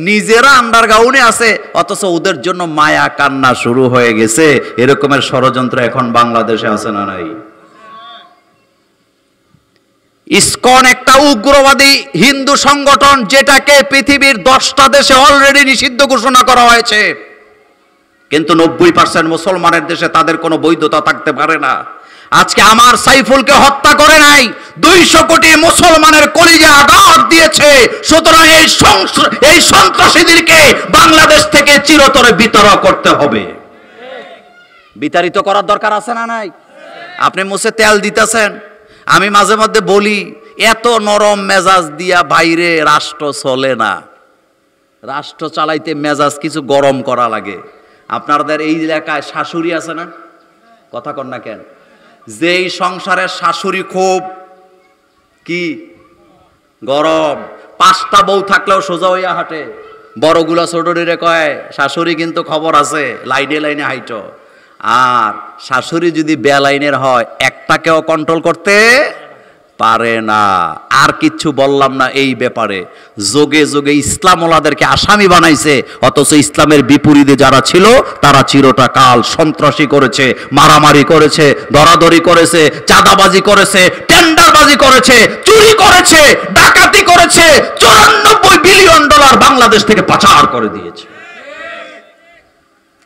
নিজেরা আন্ডারগ্রাউন্ডে আছে, অথচ ওদের জন্য মায়া কান্না শুরু হয়ে গেছে। এরকমের ষড়যন্ত্র এখন বাংলাদেশে আছে না নাই? ইসকন একটা উগ্রবাদী হিন্দু সংগঠন, যেটাকে পৃথিবীর 10টা দেশে অলরেডি নিষিদ্ধ ঘোষণা করা হয়েছে, কিন্তু 90% মুসলমানের দেশে তাদের কোনো বৈধতা থাকতে পারে না। আজকে আমার সাইফুলকে হত্যা করে নাই, 200 কোটি মুসলমানের কলিজা আঘাত দিয়েছে। সুতরাং এই সন্ত্রাসীদেরকে বাংলাদেশ থেকে চিরতরে বিতাড়িত করতে হবে। বিতাড়িত করার দরকার আছে না নাই? আপনি মুছে তেল দিতেছেন। আমি মাঝে মধ্যে বলি, এত নরম মেজাজ দিয়া বাইরে রাষ্ট্র চলে না, রাষ্ট্র চালাইতে মেজাজ কিছু গরম করা লাগে। আপনাদের এই এলাকায় শাশুড়ি আছে না? কথা কন না কেন? যেই সংসারের শাশুড়ি খুব কি গরম, 5টা বউ থাকলেও সোজা হইয়া হাঁটে। বড়গুলা ছোটরে কয় শাশুড়ি কিন্তু খবর আছে, লাইনে লাইনে হাইট। আর শাশুড়ি যদি বেলাইনের হয়, একটাকেও কন্ট্রোল করতে পারে না। আর কিচ্ছু বললাম না এই ব্যাপারে। যোগে যোগে ইসলামওয়ালাদেরকে আসামি বানাইছে, অথচ ইসলামের বিপরীতে যারা ছিল তারা চিরটা কাল সন্ত্রাসী করেছে, মারামারি করেছে, দরাদরি করেছে, চাঁদাবাজি করেছে, টেন্ডারবাজি করেছে, চুরি করেছে, ডাকাতি করেছে, 94 বিলিয়ন ডলার বাংলাদেশ থেকে পাচার করে দিয়েছে।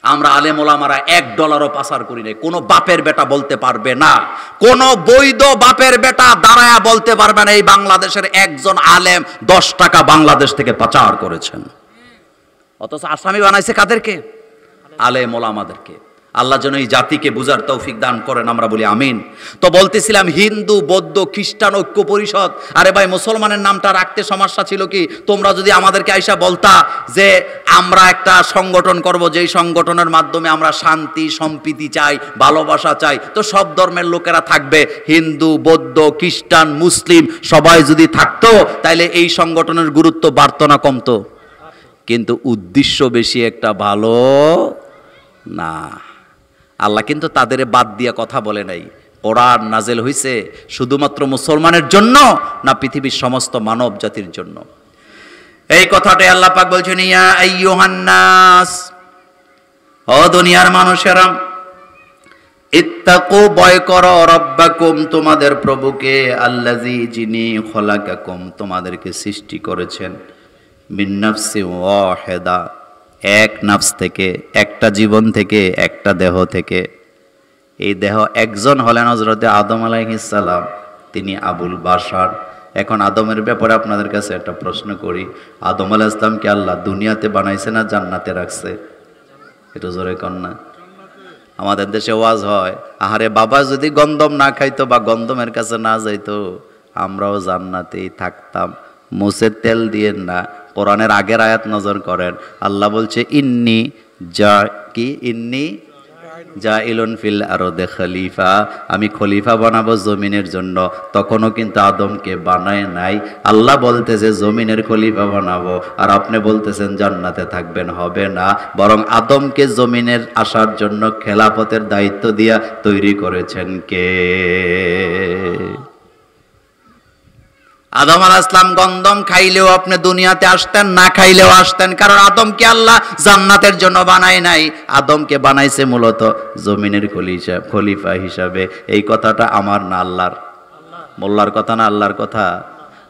আমরা আলেম ওলামারা $1 পাচার করি নাই। কোনো বাপের বেটা বলতে পারবে না, কোন বৈধ বাপের বেটা দাঁড়ায়া বলতে পারবে না এই বাংলাদেশের একজন আলেম 10 টাকা বাংলাদেশ থেকে পাচার করেছেন। অথচ আসামি বানাইছে কাদেরকে? আলেম ওলামাদেরকে। আল্লাহ যেন এই জাতিকে বুঝার তৌফিক দান করেন, আমরা বলি আমিন। তো বলতেছিলাম হিন্দু বৌদ্ধ খ্রিস্টান ঐক্য পরিষদ। আরে ভাই, মুসলমানের নামটা রাখতে সমস্যা ছিল কি? তোমরা যদি আমাদেরকে আইসা বলতা যে আমরা একটা সংগঠন করব, যেই সংগঠনের মাধ্যমে আমরা শান্তি সম্প্রীতি চাই, ভালোবাসা চাই, তো সব ধর্মের লোকেরা থাকবে, হিন্দু বৌদ্ধ খ্রিস্টান মুসলিম সবাই যদি থাকতো, তাইলে এই সংগঠনের গুরুত্ব বাড়তো না কমতো? কিন্তু উদ্দেশ্য বেশি একটা ভালো না। আল্লাহ কিন্তু তাদের বাদ দিয়া কথা বলে নাই। কোরআন নাজেল হইছে শুধুমাত্র মুসলমানের জন্য না পৃথিবীর সমস্ত মানব জাতির জন্য? এই কথাটাই আল্লাহ পাক বলছেন, ইয়া আইয়ুহান নাস, ও দুনিয়ার মানুষেরা, ইত্তাকু, ভয় করো, রাব্বাকুম, তোমাদের প্রভুকে, আল্লাযী, যিনি, খলাকাকুম, তোমাদেরকে সৃষ্টি করেছেন, মিন নাফসিন ওয়াহিদা, এক নাফস থেকে, একটা জীবন থেকে, একটা দেহ থেকে। এই দেহ একজন হলেন হযরতে আদম আলাইহিস সালাম, তিনি আবুল বাশার। এখন আদমের ব্যাপারে আপনাদের কাছে একটা প্রশ্ন করি, আদম আলাইহিস সালামকে আল্লাহ দুনিয়াতে বানাইছে না জান্নাতে রাখছে? একটু জোরে কন না। আমাদের দেশে ওয়াজ হয়, আহারে বাবা যদি গন্ধম না খাইতো বা গন্ধমের কাছে না যাইতো, আমরাও জান্নাতেই থাকতাম। মুছে তেল দিয়েন না। কোরআনের আগের আয়াত নজর করেন, আল্লাহ বলছে ইন্নি জাইলুন ফিল আরদে খলিফা, আমি খলিফা বানাবো জমিনের জন্য। তখনও কিন্তু আদমকে বানায় নাই। আল্লাহ বলতেছে জমিনের খলিফা বানাবো, আর আপনি বলতেছেন জান্নাতে থাকবেন। হবে না, বরং আদমকে জমিনের আসার জন্য খেলাফতের দায়িত্ব দিয়া তৈরি করেছেন কে? আদম আলাইহিস সালাম গন্ধম খাইলেও আপনি দুনিয়াতে আসতেন, না খাইলেও আসতেন, কারণ আদমকে আল্লাহ জান্নাতের জন্য বানায় নাই। আদমকে বানাইছে মূলত জমিনের খলিফা হিসাবে। এই কথাটা আমার না আল্লাহর? মোল্লার কথা না আল্লাহর কথা?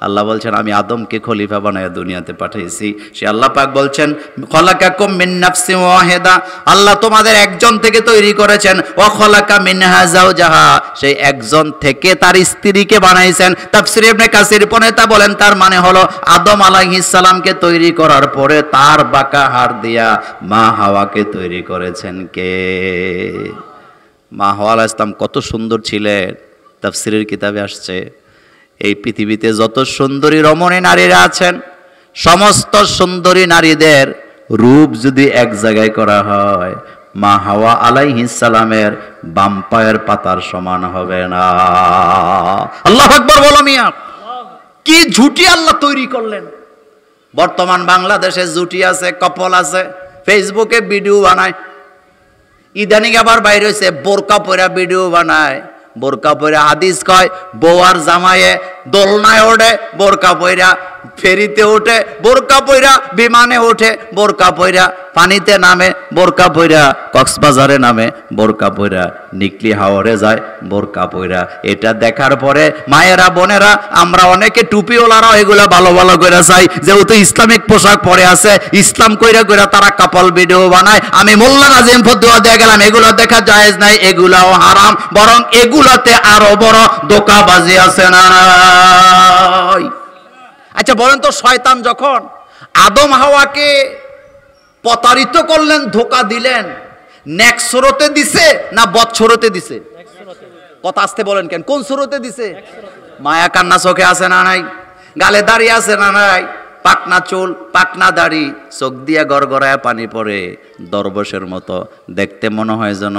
আল্লাহ বলছেন আমি আদমকে খলিফা বানায় দুনিয়াতে পাঠাইছি। সে আল্লাহ পাক বলছেন খলাকাকুম মিন নাফসিন ওয়াহিদা, আল্লাহ তোমাদের একজন থেকে তৈরি করেছেন। ওয়া খলাকা মিনহা যাওজাহা, সেই একজন থেকে তার স্ত্রীকে বানাইছেন। তাফসীরে ইবনে কাসির পনেতা বলেন তার মানে হলো আদম আলাইহিস সালামকে তৈরি করার পরে তার বাঁকা হাড় দিয়া মা হাওয়াকে তৈরি করেছেন কে? মা হাওয়া আলাইহিস সালাম কত সুন্দর ছিলেন, তাফসীরের কিতাবে আসছে এই পৃথিবীতে যত সুন্দরী রমণী নারীরা আছেন, সমস্ত সুন্দরী নারীদের রূপ যদি এক জায়গায় করা হয়, মা হাওয়া আলাইহিস সালামের বাম পায়ের পাতার সমান হবে না। আল্লাহু আকবার বলো মিয়া, কি ঝুটি আল্লাহ তৈরি করলেন। বর্তমান বাংলাদেশে জুটি আছে, কপল আছে, ফেসবুকে ভিডিও বানায়। ইদানিং আবার বাইরে হয়েছে বোরকা পরা ভিডিও বানায়। বোরকা পয়রা হাদিস কয় বউ আর জামাইয়ে দোলনায় ওঠে বোরকা পয়রা, ফেরিতে ওঠে বোরকা পয়রা, বিমানে ওঠে বোরকা পয়রা, পানিতে নামে বোরকা পয়রা, কক্সবাজারে নামে বোরকা পয়রা, নিকলি হাওরে যায় বোরকা পয়রা। এটা দেখার পরে মায়েরা বোনেরা আমরা অনেকে টুপিওয়ালারা এগুলা ভালো ভালো করে চাই, যেহেতু ইসলামিক পোশাক পরে আছে, ইসলাম কইরা কইরা তারা কাপল ভিডিও বানায়। আমি মোল্লা নাজিম ফতুয়া দিয়ে গেলাম এগুলো দেখা জায়েজ নাই, এগুলাও হারাম, বরং এগুলাতে আরো বড় ধোঁকাবাজি আছে না? আচ্ছা বলেন তো, শয়তান যখন আদম হাওয়াকে প্রতারিত করলেন, ধোঁকা দিলেন, নেক সুরতে দিছে না বদ সুরতে দিছে? কথা আসতে বলেন কেন? কোন সুরতে দিছে? মায়া কান্না চোখে আছে না নাই? গালে দাড়ি আছে না নাই? পাকনা চুল, পাকনা দাড়ি, চোখ দিয়া গড়গড়ায় পানি পড়ে, দরবেশের মতো দেখতে মনে হয় যেন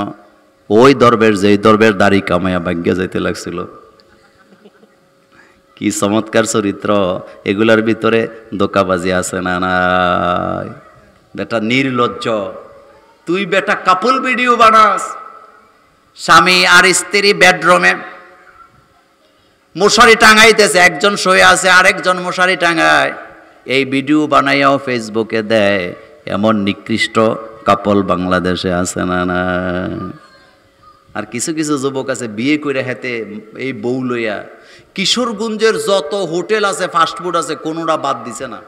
ওই দরবেশ যেই দরবেশ দাড়ি কামাইয়া ভাগ্যে যাইতে লাগছিল। কি চমৎকার চরিত্র! এগুলার ভিতরে ধোঁকাবাজি আছে না নাই? বেটা নির্লজ্জ, তুই বেটা কাপল ভিডিও বানাস, স্বামী আর স্ত্রী বেডরুমে, মশারি টাঙাইতেছে, একজন শুয়ে আছে আরেকজন মশারি টাঙায়, এই ভিডিও বানাইয়াও ফেসবুকে দেয়। এমন নিকৃষ্ট কাপল বাংলাদেশে আছে না? না। আর কিছু কিছু যুবক আছে বিয়ে করে হেতে এই বউ লইয়া কিশোরগঞ্জের যত হোটেল আছে ফাস্টফুড আছে কোনোটা বাদ দিছে না,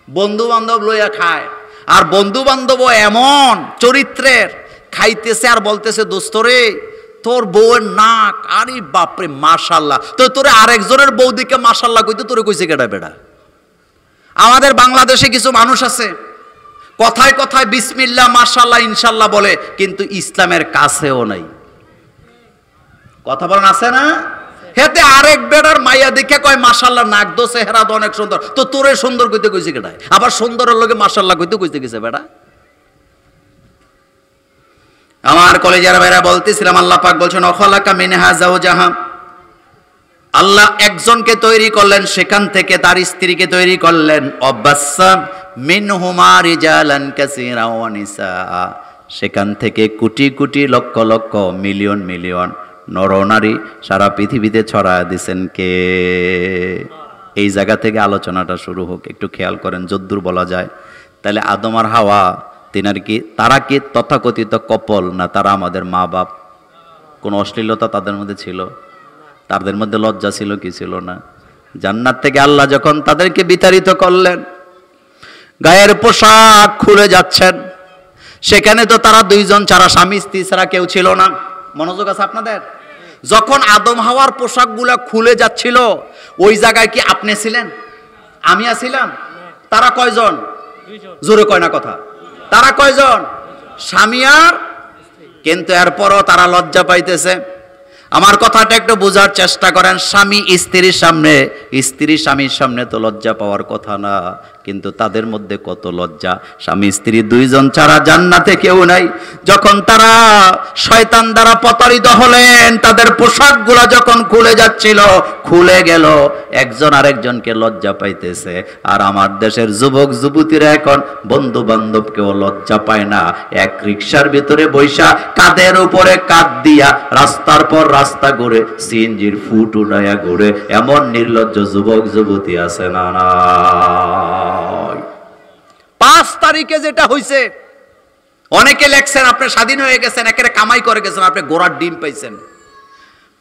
বন্ধু বান্ধব লইয়া খায়। আর বন্ধু বান্ধবও এমন চরিত্রের, খাইতেছে আর বলতেছে দোস্তরে তোর বউয়ের নাক, আরে বাপরে মাশাল্লাহ, তো তোরে আরেকজনের বউ দিকে মাশাল্লাহ কইতে তোরে কইছে কেডা বেটা? আমাদের বাংলাদেশে কিছু মানুষ আছে কথায় কথায় বিসমিল্লাহ মাশাল্লাহ ইনশাল্লাহ বলে, কিন্তু ইসলামের কাছেও নাই। কথা বলেন আছে না? হেতে আরেক বেড়ার মাইয়া দেখে কয় মাশাল্লাহ নাক দো চেহারা তো অনেক সুন্দর, তো তোরে সুন্দর কইতে কইছে কেডায়? আবার সুন্দরের লোকে মাশাল্লাহ কইতে কইতে গেছে বেড়া। আমার কলেজের ভাইরা বলতেছিলাম আল্লাহ পাক বলছেন অখলাকা মিনহা যাওজাহা, আল্লাহ একজনকে তৈরি করলেন, সেখান থেকে তার স্ত্রীকে তৈরি করলেন। অবাসসা মিনহুমা রিজালান কাসীরা ওয়া নিসা, সেখান থেকে কোটি কোটি লক্ষ লক্ষ মিলিয়ন মিলিয়ন নরনারী সারা পৃথিবীতে ছড়ায় দিছেন কে? এই জায়গা থেকে আলোচনাটা শুরু হোক, একটু খেয়াল করেন যদ্দূর বলা যায়। তাহলে আদম আর হাওয়া তারা কি তথাকথিত কপল না? তারা আমাদের মা বাপ? কোনো অশ্লীলতা তাদের মধ্যে ছিল? তাদের মধ্যে লজ্জা ছিল কি ছিল না? জান্নাত থেকে আল্লাহ যখন তাদেরকে বিতাড়িত করলেন, গায়ের পোশাক খুলে যাচ্ছেন, সেখানে তো তারা দুইজন ছাড়া, স্বামী স্ত্রী ছাড়া কেউ ছিল না। মনোযোগ আছে আপনাদের? যখন আদম হাওয়ার পোশাকগুলা খুলে যাচ্ছিল, ওই জায়গায় কি আপনি ছিলেন? আমি আছিলাম? তারা কয়জন? জোরে কয় না কথা। তারা কয়জন? স্বামী আর, কিন্তু এরপরও তারা লজ্জা পাইতেছে। আমার কথাটা একটু বোঝার চেষ্টা করেন। স্বামী স্ত্রীর সামনে, স্ত্রী স্বামীর সামনে তো লজ্জা পাওয়ার কথা না, কিন্তু তাদের মধ্যে কত লজ্জা। স্বামী স্ত্রী দুইজন ছাড়া জান্নাতে কেউ নাই। যখন তারা শয়তান দ্বারা প্রতারিত হলেন, তাদের পোশাকগুলা যখন খুলে যাচ্ছিল, খুলে গেল, একজন আরেকজনকে লজ্জা পাইতেছে। আর আমার দেশের যুবক যুবতীরা এখন বন্ধু বান্ধবকেও লজ্জা পায় না। এক রিকশার ভিতরে বৈশা কাঁধের উপরে কাঁধ দিয়া রাস্তার পর রাস্তা ঘুরে, সিএনজির ফুট উড়াইয়া ঘুরে, এমন নির্লজ্জ যুবক যুবতী আছে না? না। 5 তারিখে যেটা হইছে, অনেকে লেখছেন আপনি স্বাধীন হয়ে গেছেন, একেবারে কামাই করে গেছেন, আপনি গোড়ার ডিম পাইছেন।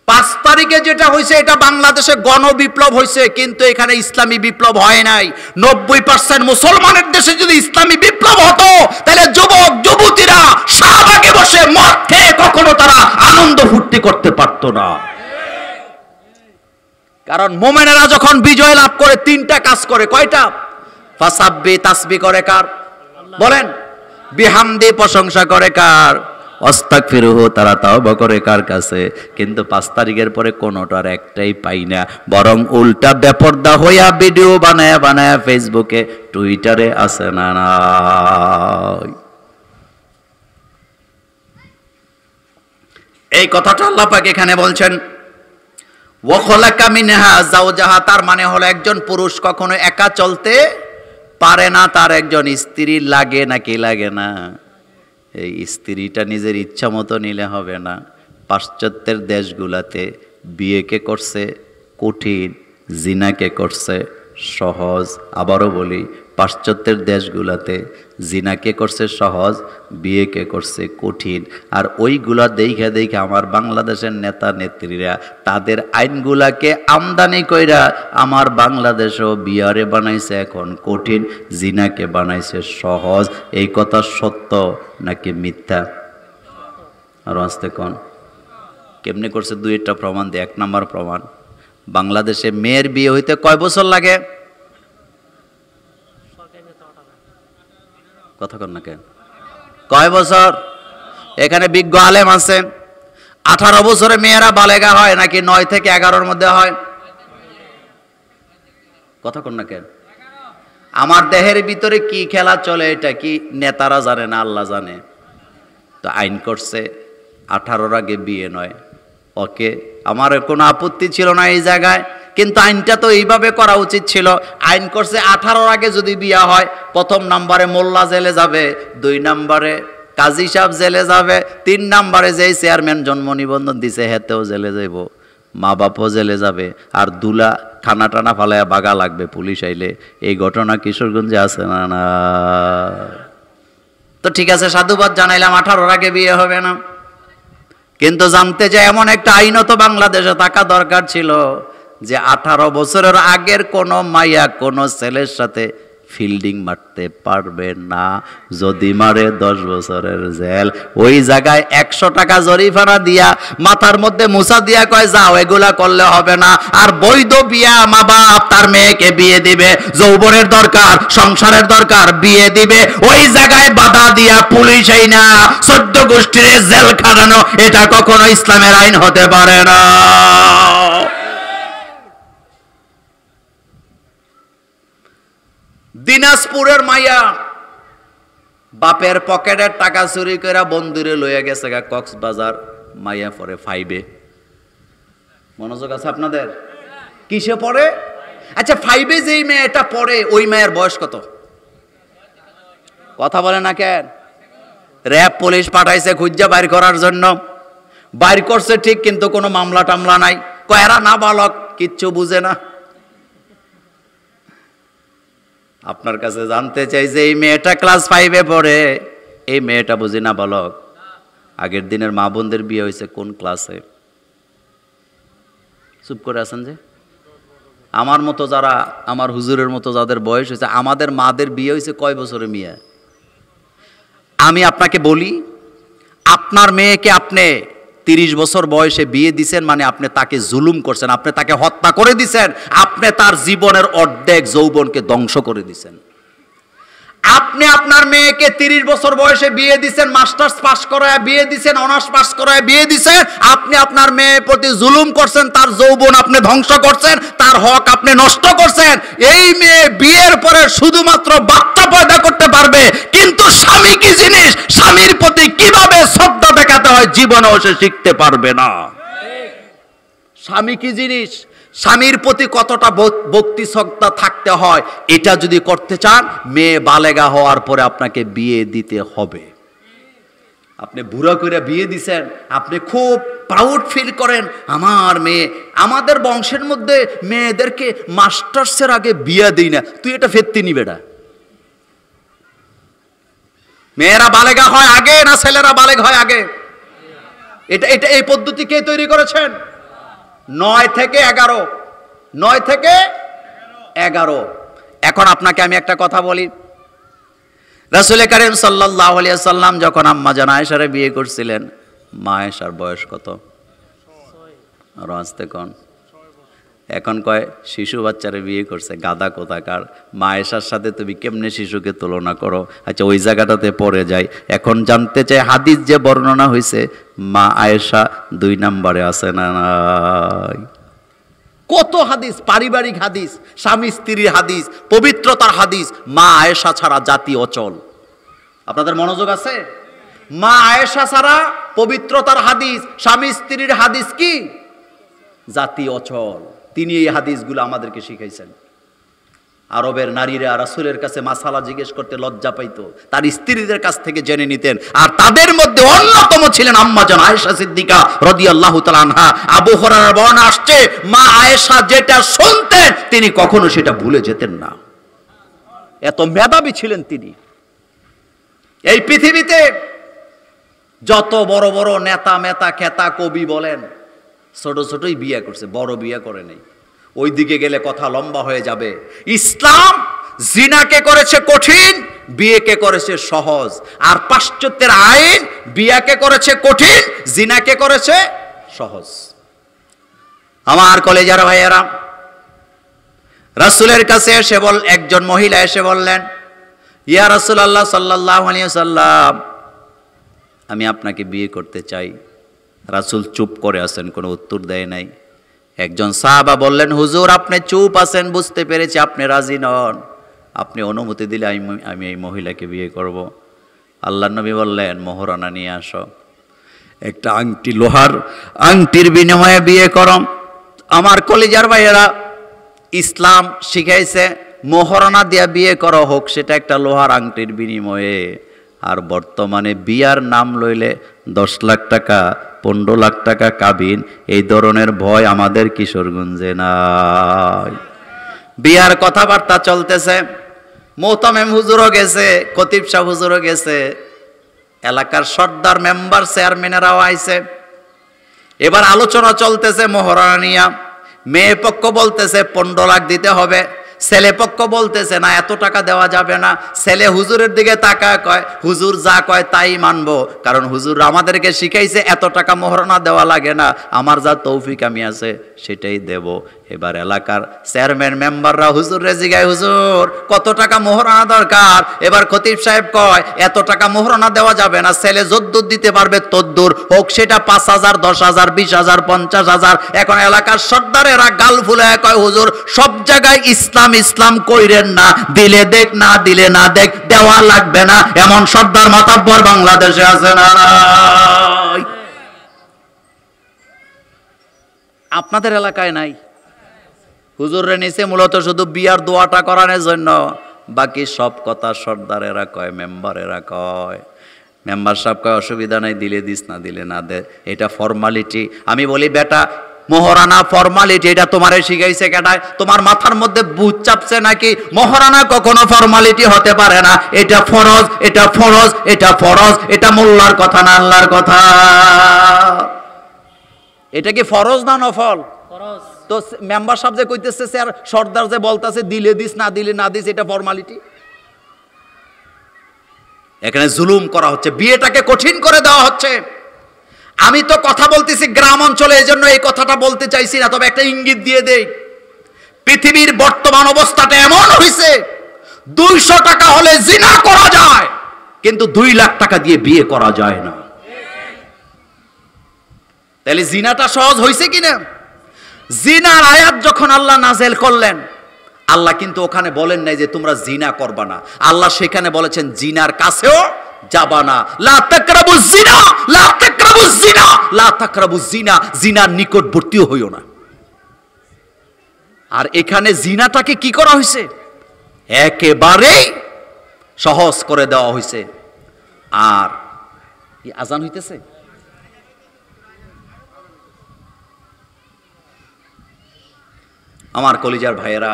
5 তারিখে যেটা হইছে এটা বাংলাদেশে গণবিপ্লব হইছে, কিন্তু এখানে ইসলামী বিপ্লব হয় নাই। 90% মুসলমানের দেশে যদি ইসলামী বিপ্লব হতো, তাহলে যুবক যুবতীরা শাহবাগে বসে মদ খেয়ে কখনো তারা আনন্দ ফুর্তি করতে পারতো না। কারণ মোমেনেরা যখন বিজয় লাভ করে 3টা কাজ করে। কয়টা? ফাসাব্বি, তাসবিহ করে কার? বলেন। বিহামদি, প্রশংসা করে কার? আস্তাগফিরুহু, তারা তাওবা করে কার কাছে? কিন্তু 5 তারিখের পরে কোনোটার একটাই পাই না, বরং উল্টা বেপরদা হইয়া ভিডিও বানায়া বানায়া ফেসবুকে টুইটারে আছে না? নাই। এই কথাটা আল্লাহ পাক এখানে বলছেন ওয়া খলাকা মিনহা যাওজাহা, তার মানে হলো একজন পুরুষ কখনো একা চলতে পারে না, তার একজন স্ত্রী লাগে নাকি লাগে না? এই স্ত্রীটা নিজের ইচ্ছা মতো নিলে হবে না। পাশ্চাত্যের দেশগুলাতে বিয়েকে করছে কঠিন, জিনাকে করছে সহজ। আবারও বলি, পাশ্চাত্যের দেশগুলাতে জিনাকে করছে সহজ, বিয়েকে করছে কঠিন। আর ওইগুলা দেখে দেখে আমার বাংলাদেশের নেতা নেত্রীরা তাদের আইনগুলাকে আমদানি কইরা আমার বাংলাদেশও বিয়ারে বানাইছে এখন কঠিন, জিনাকে বানাইছে সহজ। এই কথা সত্য নাকি মিথ্যা? আর আসতে কোন কেমনে করছে? 2টা প্রমাণ দিয়ে। 1 নম্বর প্রমাণ, বাংলাদেশে মেয়ের বিয়ে হইতে কয় বছর লাগে? কথা কন না কেন? কয় বছর? এখানে বিজ্ঞ আলেম আছে। 18 বছরে মেয়েরা বালেগা হয় নাকি 9 থেকে 11-র মধ্যে হয়? কথা কন না কেন? আমার দেহের ভিতরে কি খেলা চলে এটা কি নেতারা জানে না, আল্লাহ জানে। তো আইন করছে 18-র আগে বিয়ে নয়। ওকে, আমার কোনো আপত্তি ছিল না এই জায়গায়, কিন্তু আইনটা তো এইভাবে করা উচিত ছিল। আইন করছে 18-র আগে যদি বিয়ে হয়, 1 নম্বরে মোল্লা জেলে যাবে, 2 নম্বরে কাজী সাহেব জেলে যাবে, 3 নম্বরে যেই চেয়ারম্যান জন্ম নিবন্ধন দিছে হেতেও জেলে যাইব। মা বাপও জেলে যাবে, আর দুলা খানা টানা ফালাইয়া বাগা লাগবে পুলিশ আইলে। এই ঘটনা কিশোরগঞ্জে আছে না? না। তো ঠিক আছে, সাধুবাদ জানাইলাম, 18-র আগে বিয়ে হবে না। কিন্তু জানতে চাই, এমন একটা আইনও তো বাংলাদেশে থাকা দরকার ছিল যে 18 বছরের আগের কোনো মাইয়া কোনো ছেলের সাথে ফিল্ডিং মারতে পারবে না, যদি মারে 10 বছরের জেল। ওই জায়গায় 100 টাকা জরিমানা দিয়া মাথার মধ্যে মুছা দিয়া কয় যাও, এগুলা করলে হবে না। আর বৈধ বিয়া, মা বাপ তার মেয়েকে বিয়ে দিবে, যৌবনের দরকার, সংসারের দরকার, বিয়ে দিবে। ওই জায়গায় বাধা দিয়া পুলিশ এই না 14 গোষ্ঠীর জেল খাটানো, এটা কখনো ইসলামের আইন হতে পারে না। দিনাজপুরের মাইয়া বাপের পকেটের টাকা চুরি করে বন্ধুরে লইয়া গেছে গা কক্সবাজার। মাইয়া পড়ে 5-এ। মনোযোগ আছে আপনাদের? কিসে পড়ে? আচ্ছা, 5-এ যেই মেয়েটা পড়ে ওই মেয়ের বয়স কত? কথা বলে না কেন? র্যাব পুলিশ পাঠাইছে খুঁজা বাইর করার জন্য। বাইর করছে ঠিক, কিন্তু কোনো মামলা টামলা নাই। কয়রা না বালক, কিচ্ছু বুঝে না। আপনার কাছে জানতে চাই যে এই মেয়েটা ক্লাস 5-এ পড়ে, এই মেয়েটা বুঝি না বালক। আগের দিনের মা বোনদের বিয়ে হয়েছে কোন ক্লাসে? চুপ করে আছেন যে? আমার মতো যারা, আমার হুজুরের মতো যাদের বয়স হয়েছে, আমাদের মাদের বিয়ে হয়েছে কয় বছরে মিয়া? আমি আপনাকে বলি, আপনার মেয়েকে আপনি 30 বছর বয়সে বিয়ে দিছেন, মানে আপনি তাকে জুলুম করছেন, আপনি তাকে হত্যা করে দিছেন, আপনি তার জীবনের অর্ধেক যৌবনকে ধ্বংস করে দিছেন। আপনি আপনার মেয়েকে 30 বছর বয়সে বিয়ে দিছেন, মাস্টার্স পাস করায় বিয়ে দিছেন, অনার্স পাস করায় বিয়ে দিছেন। আপনি আপনার মেয়ের প্রতি জুলুম করছেন, তার যৌবন আপনি ধ্বংস করছেন, তার হক আপনি নষ্ট করছেন। এই মেয়ে বিয়ের পরে শুধুমাত্র বাচ্চা পয়দা করতে পারবে, কিন্তু স্বামী কি জিনিস, স্বামীর প্রতি কিভাবে শ্রদ্ধা দেখাতে হয়, জীবনেও সে শিখতে পারবে না। স্বামী কি জিনিস, স্বামীর প্রতি কতটা ভক্তি শ্রদ্ধা থাকতে হয়, এটা যদি করতে চান, মেয়ে বালেগা হওয়ার পরে আপনাকে বিয়ে দিতে হবে। আপনি বুড়া করে বিয়ে দিছেন, আপনি খুব প্রাউড ফিল করেন, আমার মেয়ে। আমাদের বংশের মধ্যে মেয়েদেরকে মাস্টার্সের আগে বিয়ে দিই না। তুই এটা ফেরতি নিবে না। মেয়েরা বালেগা হয় আগে না ছেলেরা বালেগ হয় আগে? এটা এই পদ্ধতি কে তৈরি করেছেন? 9 থেকে 11। 9 থেকে 11। এখন আপনাকে আমি একটা কথা বলি, রাসূল কারীম সাল্লাল্লাহু আলাইহি ওয়াসাল্লাম যখন আম্মা জান আয়েশারে বিয়ে করছিলেন, মা আয়েশার বয়স কত? আর আস্তে কোন? এখন কয় শিশু বাচ্চারে বিয়ে করছে, গাদা কোথাকার। মা আয়েশার সাথে তুমি কেমনে শিশুকে তুলনা করো? আচ্ছা, ওই জায়গাটাতে পড়ে যাই। এখন জানতে চাই, হাদিস যে বর্ণনা হয়েছে, মা আয়েশা 2 নম্বরে আছে না নাই? কত হাদিস, পারিবারিক হাদিস, স্বামী স্ত্রীর হাদিস, পবিত্রতার হাদিস। মা আয়েশা ছাড়া জাতি অচল। আপনাদের মনোযোগ আছে? মা আয়েশা ছাড়া পবিত্রতার হাদিস, স্বামী স্ত্রীর হাদিস কি? জাতি অচল। তিনি এই হাদিসগুলো আমাদেরকে শিখাইছেন। আরবের নারীরা রাসূলের কাছে মাসালা জিজ্ঞেস করতে লজ্জা পাইতো, তার স্ত্রীদের কাছ থেকে জেনে নিতেন। আর তাদের মধ্যে অন্যতম ছিলেন আম্মা জান আয়েশা সিদ্দিকা রাদিয়াল্লাহু তাআলা আনহা। আবু হুরায়রার বর্ণনা আসছে, মা আয়েশা যেটা শুনতেন তিনি কখনো সেটা ভুলে যেতেন না। এত মেধাবী ছিলেন তিনি। এই পৃথিবীতে যত বড় বড় নেতা মেতা খেতা কবি বলেন, ছোট ছোটই বিয়ে করছে, বড় বিয়ে করে নাই। ওই দিকে গেলে কথা লম্বা হয়ে যাবে। ইসলাম জিনাকে করেছে কঠিন, বিয়েকে করেছে সহজ। আর পাশ্চাত্যের আইন বিয়াকে করেছে কঠিন, জিনাকে করেছে সহজ। আমার কলেজার ভাইয়েরা, রাসূলের কাছে এসে একজন মহিলা এসে বললেন, ইয়া রাসূলুল্লাহ সাল্লাল্লাহু আলাইহি ওয়াসাল্লাম, আমি আপনাকে বিয়ে করতে চাই। রাসূল চুপ করে আছেন, কোনো উত্তর দেয় নাই। একজন সাহাবা বললেন, হুজুর আপনি চুপ আছেন, বুঝতে পেরেছি আপনি রাজি নন, আপনি অনুমতি দিলে আমি এই মহিলাকে বিয়ে করব। আল্লাহর নবী বললেন, মোহরানা নিয়ে আসো, একটা আংটি, লোহার আংটির বিনিময়ে বিয়ে করো। আমার কলিজার ভাইয়েরা, ইসলাম শিখাইছে মোহরানা দিয়ে বিয়ে করো, হোক সেটা একটা লোহার আংটির বিনিময়ে। আর বর্তমানে বিয়ার নাম লইলে 10 লাখ টাকা 15 লাখ টাকা কাবিন, এই ধরনের ভয় আমাদের কিশোরগঞ্জে নাই। বিয়ার কথাবার্তা চলতেছে, মোহতামেম হুজুরও গেছে, খতিব সাহেব হুজুরও গেছে, এলাকার সর্দার মেম্বার চেয়ারম্যানেরাও আইছে। এবার আলোচনা চলতেছে মোহরানা নিয়া। মেয়ে পক্ষ বলতেছে 15 লাখ দিতে হবে, ছেলে পক্ষ বলতেছে না এত টাকা দেওয়া যাবে না। ছেলে হুজুরের দিকে তাকায় কয় হুজুর যা কয় তাই মানবো, কারণ হুজুর আমাদেরকে শিখাইছে এত টাকা মোহরানা দেওয়া লাগে না, আমার যা তৌফিক আমি আছে সেটাই দেব। এবার এলাকার চেয়ারম্যান মেম্বাররা হুজুরে জিগায় হুজুর কত টাকা মোহরানা দরকার? এবার খতিব সাহেব কয় এত টাকা মোহরানা দেওয়া যাবে না, ছেলে যদ্দূর দিতে পারবে তদ্দূর হোক, সেটা 5,000 10,000 20,000 50,000। এখন এলাকার সর্দারেরা গাল ফুলায় কয় হুজুর সব জায়গায় ইসলাম ইসলাম কইরেন না, দিলে দেখ না দিলে না দেখ, দেওয়া লাগবে না, এমন সর্দার মাতাব্বর বাংলাদেশে আছে না? আপনাদের এলাকায় নাই? হুজুরের নিচে মূলত শুধু বিয়ার দোয়াটা করানোর জন্য, বাকি সব কথা সর্দারেরা কয়, মেম্বারেরা কয়। মেম্বার সাহেব কয় অসুবিধা নাই, দিলে দিস না দিলে না দে, এটা ফর্মালিটি। আমি বলি বেটা মোহরানা ফর্মালিটি, এটা তোমারে শিখাইছে কেডায়? তোমার মাথার মধ্যে বুঝ চাপছে নাকি? মোহরানা কখনো ফর্মালিটি হতে পারে না, এটা ফরজ, এটা ফরজ, এটা ফরজ, এটা মোল্লার কথা না আল্লাহর কথা। এটা কি ফরজ না নফল? ফরজ। তো মেম্বার সাহেব যে কইতেছে, স্যার সর্দার যে বলতেছে দিলে দিস না দিলে না দিস, এটা ফর্মালিটি। এখানে জুলুম করা হচ্ছে, বিয়েটাকে কঠিন করে দেওয়া হচ্ছে। আমি তো কথা বলতেছি গ্রাম অঞ্চলে, এই জন্য এই কথাটা বলতে চাইছি না, তবে একটা ইঙ্গিত দিয়ে দেই। পৃথিবীর বর্তমান অবস্থাটা এমন হয়েছে 200 টাকা হলে জিনা করা যায়, কিন্তু 2 লাখ টাকা দিয়ে বিয়ে করা যায় না। তাহলে জিনাটা সহজ হয়েছে কিনা? জিনার আয়াত যখন আল্লাহ নাজেল করলেন, আল্লাহ কিন্তু ওখানে বলেন নাই যে তোমরা জিনা করবা না, আল্লাহ সেখানে বলেছেন জিনার কাছেও যাবা না। লা তাকরাবুজ জিনা, লা তাকরাবুজ জিনা, লা তাকরাবুজ জিনা, জিনার নিকটবর্তীও হইও না। আর এখানে জিনাটাকে কি করা হয়েছে? একেবারে সহজ করে দেওয়া হয়েছে। আর আজান হইতেছে, আমার কলিজার ভাইয়েরা,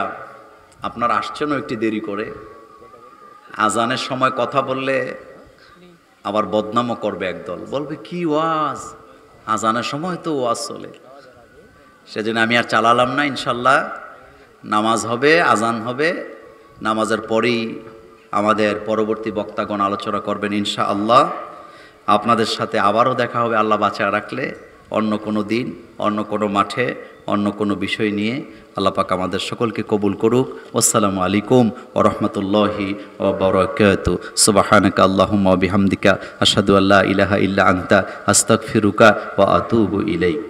আপনারা আসছেনও একটু দেরি করে। আজানের সময় কথা বললে আবার বদনামও করবে একদল, বলবে কি ওয়াজ, আজানের সময় তো ওয়াজ চলে। সেজন্য আমি আর চালালাম না। ইনশাল্লাহ নামাজ হবে, আজান হবে, নামাজের পরেই আমাদের পরবর্তী বক্তাগণ আলোচনা করবেন ইনশাআল্লাহ। আপনাদের সাথে আবারও দেখা হবে আল্লাহ বাঁচায় রাখলে, অন্য কোনো দিন, অন্য কোনো মাঠে, অন্য কোনো বিষয় নিয়ে। আল্লাহ পাক আমাদের সকলকে কবুল করুক। আসসালামু আলাইকুম ওয়া রাহমাতুল্লাহি ওয়া বারাকাতুহু। সুবহানাকা আল্লাহুম্মা ওয়া বিহামদিকা আশহাদু আল্লা ইলাহা ইল্লা আনতা আস্তাগফিরুকা ওয়া আতুবু ইলাইক।